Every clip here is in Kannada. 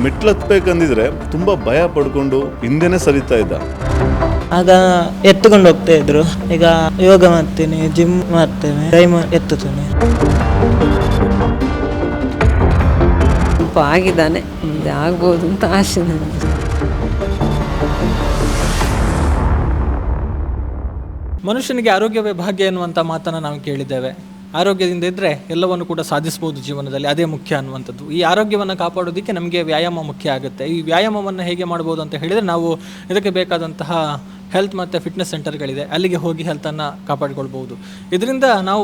ಮೆಟ್ಲತ್ಬೇಕಂದಿದ್ರೆ ತುಂಬ ಭಯ ಪಡ್ಕೊಂಡು ಹಿಂದೆನೇ ಸರಿತಾ ಇದ್ದ. ಆಗ ಎತ್ತುಕೊಂಡು ಹೋಗ್ತಾ ಇದ್ರು. ಈಗ ಯೋಗ ಮಾಡ್ತೀನಿ, ಜಿಮ್ ಮಾಡ್ತೇನೆ, ಟೈಮ್ ಎತ್ತುತ್ತೇನೆ. ಸ್ವಲ್ಪ ಆಗಿದ್ದಾನೆ, ಮುಂದೆ ಆಗ್ಬೋದು ಅಂತ ಆಸೆ ನನಗೆ. ಮನುಷ್ಯನಿಗೆ ಆರೋಗ್ಯವೇ ಭಾಗ್ಯ ಎನ್ನುವಂಥ ಮಾತನ್ನು ನಾವು ಕೇಳಿದ್ದೇವೆ. ಆರೋಗ್ಯದಿಂದ ಇದ್ದರೆ ಎಲ್ಲವನ್ನು ಕೂಡ ಸಾಧಿಸ್ಬೋದು ಜೀವನದಲ್ಲಿ, ಅದೇ ಮುಖ್ಯ ಅನ್ನುವಂಥದ್ದು. ಈ ಆರೋಗ್ಯವನ್ನು ಕಾಪಾಡೋದಕ್ಕೆ ನಮಗೆ ವ್ಯಾಯಾಮ ಮುಖ್ಯ ಆಗುತ್ತೆ. ಈ ವ್ಯಾಯಾಮವನ್ನು ಹೇಗೆ ಮಾಡ್ಬೋದು ಅಂತ ಹೇಳಿದರೆ, ನಾವು ಇದಕ್ಕೆ ಬೇಕಾದಂತಹ ಹೆಲ್ತ್ ಮತ್ತು ಫಿಟ್ನೆಸ್ ಸೆಂಟರ್ಗಳಿದೆ, ಅಲ್ಲಿಗೆ ಹೋಗಿ ಹೆಲ್ತನ್ನು ಕಾಪಾಡಿಕೊಳ್ಬೋದು. ಇದರಿಂದ ನಾವು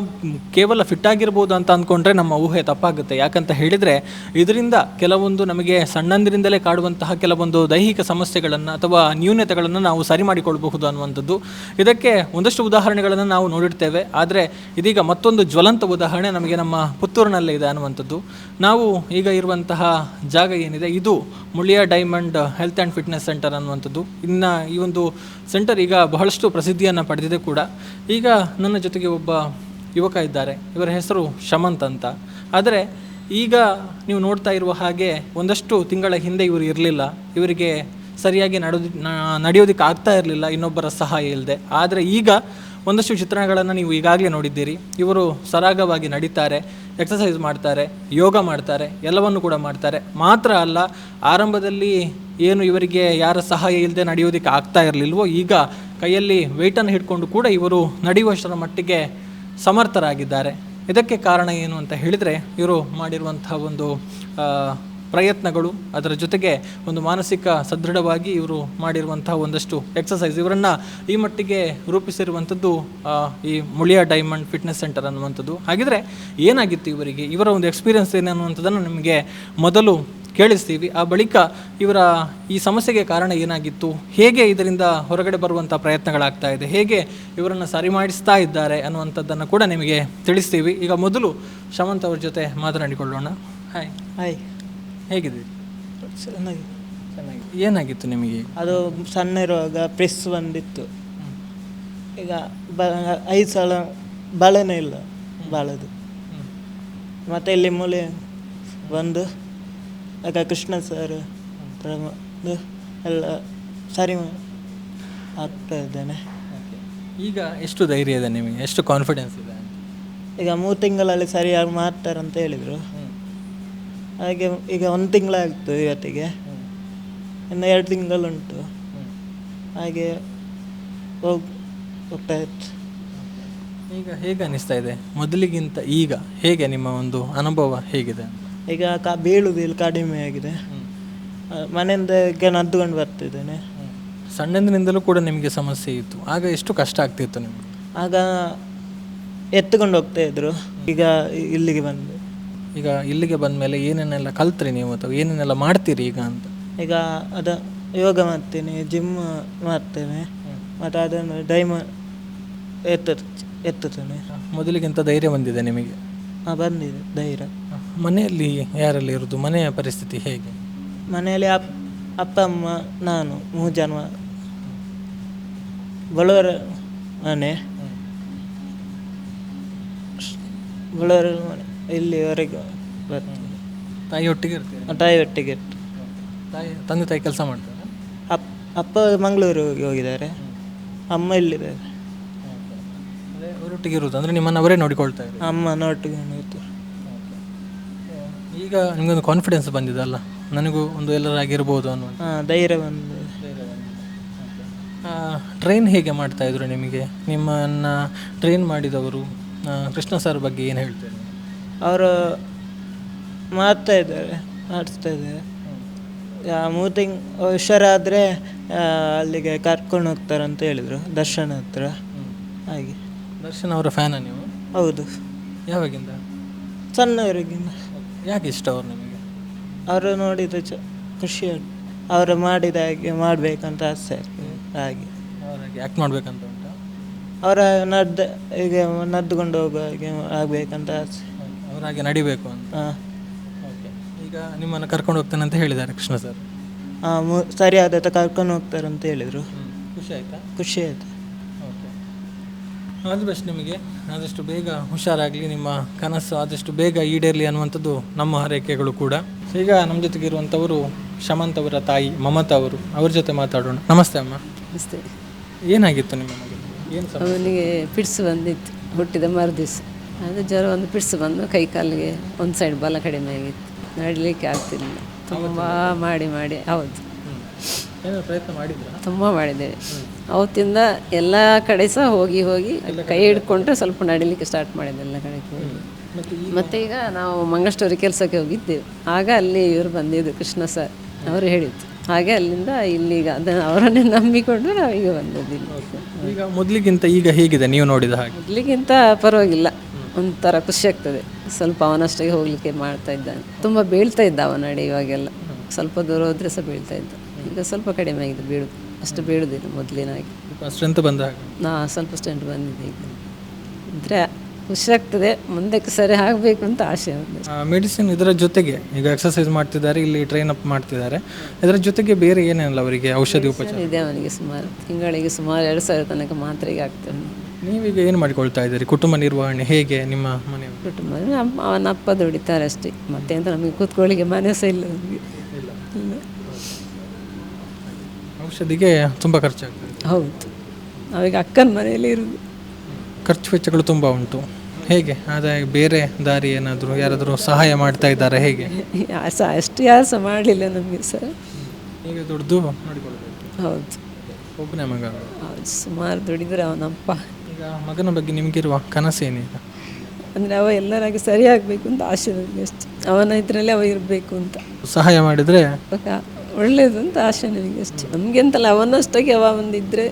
ಕೇವಲ ಫಿಟ್ಟಾಗಿರ್ಬೋದು ಅಂತ ಅಂದ್ಕೊಂಡ್ರೆ ನಮ್ಮ ಊಹೆ ತಪ್ಪಾಗುತ್ತೆ. ಯಾಕಂತ ಹೇಳಿದರೆ, ಇದರಿಂದ ಕೆಲವೊಂದು ನಮಗೆ ಸಣ್ಣಂದಿರಿಂದಲೇ ಕಾಡುವಂತಹ ಕೆಲವೊಂದು ದೈಹಿಕ ಸಮಸ್ಯೆಗಳನ್ನು ಅಥವಾ ನ್ಯೂನತೆಗಳನ್ನು ನಾವು ಸರಿ ಮಾಡಿಕೊಳ್ಬಹುದು ಅನ್ನುವಂಥದ್ದು. ಇದಕ್ಕೆ ಒಂದಷ್ಟು ಉದಾಹರಣೆಗಳನ್ನು ನಾವು ನೋಡಿರ್ತೇವೆ. ಆದರೆ ಇದೀಗ ಮತ್ತೊಂದು ಜ್ವಲಂತ ಉದಾಹರಣೆ ನಮಗೆ ನಮ್ಮ ಪುತ್ತೂರಿನಲ್ಲೇ ಇದೆ ಅನ್ನುವಂಥದ್ದು. ನಾವು ಈಗ ಇರುವಂತಹ ಜಾಗ ಏನಿದೆ, ಇದು Muliya diamond health and fitness centre ಅನ್ನುವಂಥದ್ದು. ಇನ್ನು ಈ ಒಂದು ಸೆಂಟರ್ ಈಗ ಬಹಳಷ್ಟು ಪ್ರಸಿದ್ಧಿಯನ್ನು ಪಡೆದಿದೆ ಕೂಡ. ಈಗ ನನ್ನ ಜೊತೆಗೆ ಒಬ್ಬ ಯುವಕ ಇದ್ದಾರೆ, ಇವರ ಹೆಸರು ಶಮಂತ್ ಅಂತ. ಆದರೆ ಈಗ ನೀವು ನೋಡ್ತಾ ಇರುವ ಹಾಗೆ ಒಂದಷ್ಟು ತಿಂಗಳ ಹಿಂದೆ ಇವರು ಇರಲಿಲ್ಲ. ಇವರಿಗೆ ಸರಿಯಾಗಿ ನಡೆಯೋದಕ್ಕೆ ಆಗ್ತಾ ಇರಲಿಲ್ಲ, ಇನ್ನೊಬ್ಬರ ಸಹಾಯ ಇಲ್ಲದೆ. ಆದರೆ ಈಗ ಒಂದಷ್ಟು ಚಿತ್ರಣಗಳನ್ನು ನೀವು ಈಗಾಗಲೇ ನೋಡಿದ್ದೀರಿ. ಇವರು ಸರಾಗವಾಗಿ ನಡೀತಾರೆ, ಎಕ್ಸಸೈಸ್ ಮಾಡ್ತಾರೆ, ಯೋಗ ಮಾಡ್ತಾರೆ, ಎಲ್ಲವನ್ನು ಕೂಡ ಮಾಡ್ತಾರೆ. ಮಾತ್ರ ಅಲ್ಲ, ಆರಂಭದಲ್ಲಿ ಏನು ಇವರಿಗೆ ಯಾರ ಸಹಾಯ ಇಲ್ಲದೆ ನಡೆಯೋದಕ್ಕೆ ಆಗ್ತಾ ಇರಲಿಲ್ವೋ, ಈಗ ಕೈಯಲ್ಲಿ ವೆಯ್ಟನ್ನು ಹಿಡ್ಕೊಂಡು ಕೂಡ ಇವರು ನಡೆಯುವಷ್ಟರ ಮಟ್ಟಿಗೆ ಸಮರ್ಥರಾಗಿದ್ದಾರೆ. ಇದಕ್ಕೆ ಕಾರಣ ಏನು ಅಂತ ಹೇಳಿದರೆ, ಇವರು ಮಾಡಿರುವಂತಹ ಒಂದು ಪ್ರಯತ್ನಗಳು, ಅದರ ಜೊತೆಗೆ ಒಂದು ಮಾನಸಿಕ ಸದೃಢವಾಗಿ ಇವರು ಮಾಡಿರುವಂತಹ ಒಂದಷ್ಟು ಎಕ್ಸಸೈಸ್ ಇವರನ್ನು ಈ ಮಟ್ಟಿಗೆ ರೂಪಿಸಿರುವಂಥದ್ದು ಈ ಮುಳಿಯ ಡೈಮಂಡ್ ಫಿಟ್ನೆಸ್ ಸೆಂಟರ್ ಅನ್ನುವಂಥದ್ದು. ಹಾಗಿದ್ರೆ ಏನಾಗಿತ್ತು ಇವರಿಗೆ, ಇವರ ಒಂದು ಎಕ್ಸ್ಪೀರಿಯನ್ಸ್ ಏನು ಅನ್ನುವಂಥದ್ದನ್ನು ನಿಮಗೆ ಮೊದಲು ಕೇಳಿಸ್ತೀವಿ. ಆ ಬಳಿಕ ಇವರ ಈ ಸಮಸ್ಯೆಗೆ ಕಾರಣ ಏನಾಗಿತ್ತು, ಹೇಗೆ ಇದರಿಂದ ಹೊರಗಡೆ ಬರುವಂಥ ಪ್ರಯತ್ನಗಳಾಗ್ತಾ ಇದೆ, ಹೇಗೆ ಇವರನ್ನು ಸರಿ ಮಾಡಿಸ್ತಾ ಇದ್ದಾರೆ ಅನ್ನುವಂಥದ್ದನ್ನು ಕೂಡ ನಿಮಗೆ ತಿಳಿಸ್ತೀವಿ. ಈಗ ಮೊದಲು ಶಮಂತ್ ಅವ್ರ ಜೊತೆ ಮಾತನಾಡಿಕೊಳ್ಳೋಣ. ಹಾಯ್. ಹಾಯ್, ಹೇಗಿದ್ದೀರಿ? ಚೆನ್ನಾಗಿ. ಏನಾಗಿತ್ತು ನಿಮಗೆ? ಅದು ಸಣ್ಣ ಇರುವಾಗ ಪ್ರೆಸ್ ಬಂದಿತ್ತು. ಈಗ 5 ಸಲ ಬಾಳೆನೇ ಇಲ್ಲ, ಬಾಳದು. ಮತ್ತು ಇಲ್ಲಿ ಮೂಲೆ ಬಂದು ಆಗ ಕೃಷ್ಣ ಸರ್ ಎಲ್ಲ ಸರಿ ಆಗ್ತಾ ಇದ್ದೇನೆ. ಈಗ ಎಷ್ಟು ಧೈರ್ಯ ಇದೆ ನಿಮಗೆ, ಎಷ್ಟು ಕಾನ್ಫಿಡೆನ್ಸ್ ಇದೆ? ಈಗ 3 ತಿಂಗಳಲ್ಲಿ ಸರಿಯಾಗಿ ಮಾಡ್ತಾರಂತ ಹೇಳಿದರು. ಹಾಗೆ ಈಗ 1 ತಿಂಗಳಾಗಿತ್ತು ಇವತ್ತಿಗೆ, ಇನ್ನು 2 ತಿಂಗಳುಂಟು. ಹಾಗೆ ಹೋಗ್ತಾ ಇತ್ತು. ಈಗ ಹೇಗೆ ಅನ್ನಿಸ್ತಾ ಇದೆ ಮೊದಲಿಗಿಂತ ಈಗ? ಹೇಗೆ ನಿಮ್ಮ ಒಂದು ಅನುಭವ ಹೇಗಿದೆ? ಈಗ ಬೀಳುವುದಿಲ್ಲ, ಕಡಿಮೆ ಆಗಿದೆ. ಮನೆಯಿಂದ ನದ್ದುಕೊಂಡು ಬರ್ತಿದ್ದೇನೆ. ಸಣ್ಣಂದಿನಿಂದಲೂ ಕೂಡ ನಿಮಗೆ ಸಮಸ್ಯೆ ಇತ್ತು, ಆಗ ಎಷ್ಟು ಕಷ್ಟ ಆಗ್ತಿತ್ತು ನಿಮಗೆ? ಆಗ ಎತ್ತುಕೊಂಡು ಹೋಗ್ತಾ ಇದ್ರು. ಈಗ ಇಲ್ಲಿಗೆ ಬಂದು, ಈಗ ಇಲ್ಲಿಗೆ ಬಂದ ಮೇಲೆ ಏನೇನೆಲ್ಲ ಕಲ್ತ್ರಿ ನೀವು, ಅಥವಾ ಏನೇನೆಲ್ಲ ಮಾಡ್ತೀರಿ ಈಗ ಅಂತ? ಈಗ ಯೋಗ ಮಾಡ್ತೀನಿ, ಜಿಮ್ ಮಾಡ್ತೇನೆ, ಮತ್ತು ಅದನ್ನು ಎತ್ತುತ್ತೇನೆ. ಮೊದಲಿಗಿಂತ ಧೈರ್ಯ ಬಂದಿದೆ ನಿಮಗೆ? ಬಂದಿದೆ ಧೈರ್ಯ. ಮನೆಯಲ್ಲಿ ಯಾರೆಲ್ಲ ಇರೋದು, ಮನೆಯ ಪರಿಸ್ಥಿತಿ ಹೇಗೆ? ಮನೆಯಲ್ಲಿ ಅಪ್ಪ ಅಮ್ಮ ನಾನು 3 ಜನ. ಬಡವರ ಮನೆ, ಬಡವರ ಮನೆ. ಇಲ್ಲಿವರೆಗೆ ಬರ್ತೀನಿ. ತಾಯಿ ಒಟ್ಟಿಗೆ ಇರ್ತೀವಿ? ತಾಯಿ ಒಟ್ಟಿಗೆ ಇರ್ತು. ತಂದೆ ತಾಯಿ ಕೆಲಸ ಮಾಡ್ತಾರೆ? ಅಪ್ಪ ಮಂಗಳೂರಿಗೆ ಹೋಗಿದ್ದಾರೆ, ಅಮ್ಮ ಇಲ್ಲಿದ್ದಾರೆ. ಅವರೊಟ್ಟಿಗೆ ಇರೋದು ಅಂದರೆ ನಿಮ್ಮನ್ನು ಅವರೇ ನೋಡಿಕೊಳ್ತಾ ಇದ್ದಾರೆ? ಅಮ್ಮ ನೋಟಿಗೆ ಇರ್ತಾರೆ. ಈಗ ನಿಮಗೊಂದು ಕಾನ್ಫಿಡೆನ್ಸ್ ಬಂದಿದಲ್ಲ, ನನಗೂ ಒಂದು ಎಲ್ಲರಾಗಿರ್ಬೋದು ಅನ್ನೋ ಧೈರ್ಯ ಬಂದು. ಟ್ರೈನ್ ಹೇಗೆ ಮಾಡ್ತಾ ಇದ್ರು ನಿಮಗೆ? ನಿಮ್ಮನ್ನು ಟ್ರೈನ್ ಮಾಡಿದವರು ಕೃಷ್ಣ ಸರ್ ಬಗ್ಗೆ ಏನು ಹೇಳ್ತಾರೆ? ಅವರು ಮಾಡಿಸ್ತಾ ಇದ್ದಾರೆ. 3 ತಿಂಗಳು ಹುಷಾರಾದರೆ ಅಲ್ಲಿಗೆ ಕರ್ಕೊಂಡು ಹೋಗ್ತಾರಂತ ಹೇಳಿದರು, ದರ್ಶನ ಹತ್ರ. ಹಾಗೆ. ದರ್ಶನ್ ಅವರ ಫ್ಯಾನ ನೀವು? ಹೌದು. ಯಾವಾಗಿಂದ? ಸಣ್ಣವರಿಗಿಂದ. ಯಾಕೆ ಇಷ್ಟ ಅವರು ನಿಮಗೆ? ಅವರು ನೋಡಿದ ಖುಷಿ, ಅವರು ಮಾಡಿದ ಹಾಗೆ ಮಾಡಬೇಕಂತ ಆಸೆ. ಹಾಗೆ ಅವರಾಗಿ ಆ್ಯಕ್ಟ್ ಮಾಡಬೇಕಂತ ಉಂಟು? ಅವರ ಈಗ ನದ್ದುಕೊಂಡು ಹೋಗೋ ಹಾಗೆ ಆಗಬೇಕಂತ ಆಸೆ. ಅವರಾಗೆ ನಡಿಬೇಕು ಅಂತ. ಓಕೆ. ಈಗ ನಿಮ್ಮನ್ನು ಕರ್ಕೊಂಡು ಹೋಗ್ತಾನೆ ಅಂತ ಹೇಳಿದ್ದಾರೆ ಕೃಷ್ಣ ಸರ್? ಸರಿಯಾದ ಕರ್ಕೊಂಡು ಹೋಗ್ತಾರಂತ ಹೇಳಿದರು. ಖುಷಿ ಆಯಿತಾ? ಖುಷಿ ಆಯಿತು. ಓಕೆ. ಆಲ್ ದಿ ಬೆಸ್ಟ್ ನಿಮಗೆ. ಆದಷ್ಟು ಬೇಗ ಹುಷಾರಾಗಲಿ, ನಿಮ್ಮ ಕನಸು ಆದಷ್ಟು ಬೇಗ ಈಡೇರಲಿ ಅನ್ನುವಂಥದ್ದು ನಮ್ಮ ಹಾರೈಕೆಗಳು ಕೂಡ. ಈಗ ನಮ್ಮ ಜೊತೆಗಿರುವಂಥವರು ಶಮಂತ್ ಅವರ ತಾಯಿ ಮಮತಾ ಅವರು, ಅವ್ರ ಜೊತೆ ಮಾತಾಡೋಣ. ನಮಸ್ತೆ ಅಮ್ಮ. ಅಷ್ಟೇ. ಏನಾಗಿತ್ತು ನಿಮ್ಮ ಮಗನಿಗೆ? ಏನು ಅವನಿಗೆ ಪಿಡ್ಸ್ ಬಂದಿತ್ತು ಹುಟ್ಟಿದ ಮರುದಿವಸ. ಅದು ಜ್ವರ ಒಂದು ಪಿಡ್ಸ್ ಬಂದು ಕೈ ಕಾಲಿಗೆ ಒಂದು ಸೈಡ್ ಬಲ ಕಡಿಮೆ ಆಗಿತ್ತು, ನಡಲಿಕ್ಕೆ ಆಗ್ತಿರಲಿಲ್ಲ. ತುಂಬ ಮಾಡಿ ಹೌದು, ಏನೋ ಪ್ರಯತ್ನ ಮಾಡಿದ್ರ? ತುಂಬ ಮಾಡಿದ್ದೇವೆ. ಅವತ್ತಿಂದ ಎಲ್ಲ ಕಡೆ ಸಹ ಹೋಗಿ ಕೈ ಹಿಡ್ಕೊಂಡ್ರೆ ಸ್ವಲ್ಪ ನಡಿಲಿಕ್ಕೆ ಸ್ಟಾರ್ಟ್ ಮಾಡಿದೆ ಎಲ್ಲ ಕಡೆಗೆ ಹೋಗಿ. ಮತ್ತು ಈಗ ನಾವು ಮಂಗಳೂರಿಗೆ ಕೆಲಸಕ್ಕೆ ಹೋಗಿದ್ದೇವೆ. ಆಗ ಅಲ್ಲಿ ಇವರು ಬಂದಿದ್ದು ಕೃಷ್ಣ ಸರ್, ಅವರು ಹೇಳಿದ್ದು. ಹಾಗೆ ಅಲ್ಲಿಂದ ಇಲ್ಲಿಗ ಅದನ್ನು ಅವರನ್ನೇ ನಂಬಿಕೊಂಡು ನಾವೀಗ ಬಂದದ್ದು ಇಲ್ಲಿ. ಈಗ ಮೊದಲಿಗಿಂತ ಈಗ ಹೇಗಿದೆ ನೀವು ನೋಡಿದ ಹಾಗೆ? ಮೊದಲಿಗಿಂತ ಪರವಾಗಿಲ್ಲ, ಒಂಥರ ಖುಷಿ ಆಗ್ತದೆ. ಸ್ವಲ್ಪ ಅವನಷ್ಟಿಗೆ ಹೋಗಲಿಕ್ಕೆ ಮಾಡ್ತಾ ಇದ್ದಾನೆ. ತುಂಬ ಬೀಳ್ತಾ ಇದ್ದ ಅವನ ನಡೆ, ಇವಾಗೆಲ್ಲ ಸ್ವಲ್ಪ ದೂರ ಹೋದರೆ ಸಹ ಬೀಳ್ತಾ ಇದ್ದ. ಈಗ ಸ್ವಲ್ಪ ಕಡಿಮೆ ಆಗಿದೆ ಬೀಳುದು, ಅಷ್ಟು ಬೀಳುದಿಲ್ಲ ಮೊದಲಿನಾಗಿ. ಸ್ಟ್ರೆಂತ್ ಬಂದಾಗ ಸ್ವಲ್ಪ ಸ್ಟ್ರೆಂತ್ ಬಂದಿದೆ. ಈಗ ಅಂದರೆ ಖುಷಿ ಆಗ್ತದೆ, ಮುಂದಕ್ಕೆ ಸರಿ ಆಗಬೇಕು ಅಂತ ಆಸೆ. ಮೆಡಿಸಿನ್ ಇದರ ಜೊತೆಗೆ ಈಗ ಎಕ್ಸರ್ಸೈಸ್ ಮಾಡ್ತಿದ್ದಾರೆ, ಇಲ್ಲಿ ಟ್ರೈನ್ ಅಪ್ ಮಾಡ್ತಿದ್ದಾರೆ, ಇದರ ಜೊತೆಗೆ ಬೇರೆ ಏನೇನಲ್ಲ ಅವರಿಗೆ ಔಷಧಿ ಉಪಚಾರ ಇದೆ ಅವನಿಗೆ. ತಿಂಗಳಿಗೆ ಸುಮಾರು 2,000 ತನಕ ಮಾತ್ರೆಗೆ ಆಗ್ತದೆ. ನೀವೀಗ ಏನು ಮಾಡಿಕೊಳ್ತಾ ಇದ್ದೀರಿ? ಕುಟುಂಬ ನಿರ್ವಹಣೆ ಹೇಗೆ ನಿಮ್ಮ ಮನೆ? ಕುಟುಂಬ ಅವನ ಅಪ್ಪ ದುಡಿತಾರೆ ಅಷ್ಟೇ, ಮತ್ತೆ ಅಂತ ನಮಗೆ ಕೂತ್ಕೊಳ್ಳಿಕ್ಕೆ ಮನೆ ಸಹ ಇಲ್ಲ ನಮಗೆ. ಔಷಧಿಗೆ ತುಂಬ ಖರ್ಚಾಗ್ತದೆ. ಹೌದು, ನಾವೀಗ ಅಕ್ಕನ ಮನೆಯಲ್ಲಿ ಇರುವುದು. ಖರ್ಚು ವೆಚ್ಚಗಳು ತುಂಬ ಉಂಟು. ಹೇಗೆ ಆದಾಯ ಬೇರೆ ದಾರಿ ಏನಾದರೂ ಯಾರಾದರೂ ಸಹಾಯ ಮಾಡ್ತಾ ಇದ್ದಾರೆ ಹೇಗೆ? ಯಾರು ಸಹ ಮಾಡಲಿಲ್ಲ ನಮಗೆ ಸರ್. ಈಗ ದುಡ್ದು ನೋಡಿಕೊಳ್ಬೇಕು. ಹೌದು, ಒಬ್ಬನೇ ಮಗ. ಹೌದು, ಸುಮಾರು ದುಡಿದ್ರೆ ಅವನಪ್ಪ. ಈಗ ಮಗನ ಬಗ್ಗೆ ನಿಮಗಿರುವ ಕನಸೇನೀಗ? ಅಂದರೆ ಅವ ಎಲ್ಲರಾಗಿ ಸರಿ ಆಗಬೇಕು ಅಂತ ಆಸೆ ನನಗೆ ಅಷ್ಟೆ. ಅವನ ಇದರಲ್ಲಿ ಅವ ಇರಬೇಕು ಅಂತ. ಸಹಾಯ ಮಾಡಿದರೆ ಒಳ್ಳೇದು ಅಂತ ಆಸೆ ನನಗೆ ಅಷ್ಟೆ. ನಮಗೆ ಅಂತಲ್ಲ, ಅವನಷ್ಟಾಗಿ ಅವ ಒಂದಿದ್ರೆ,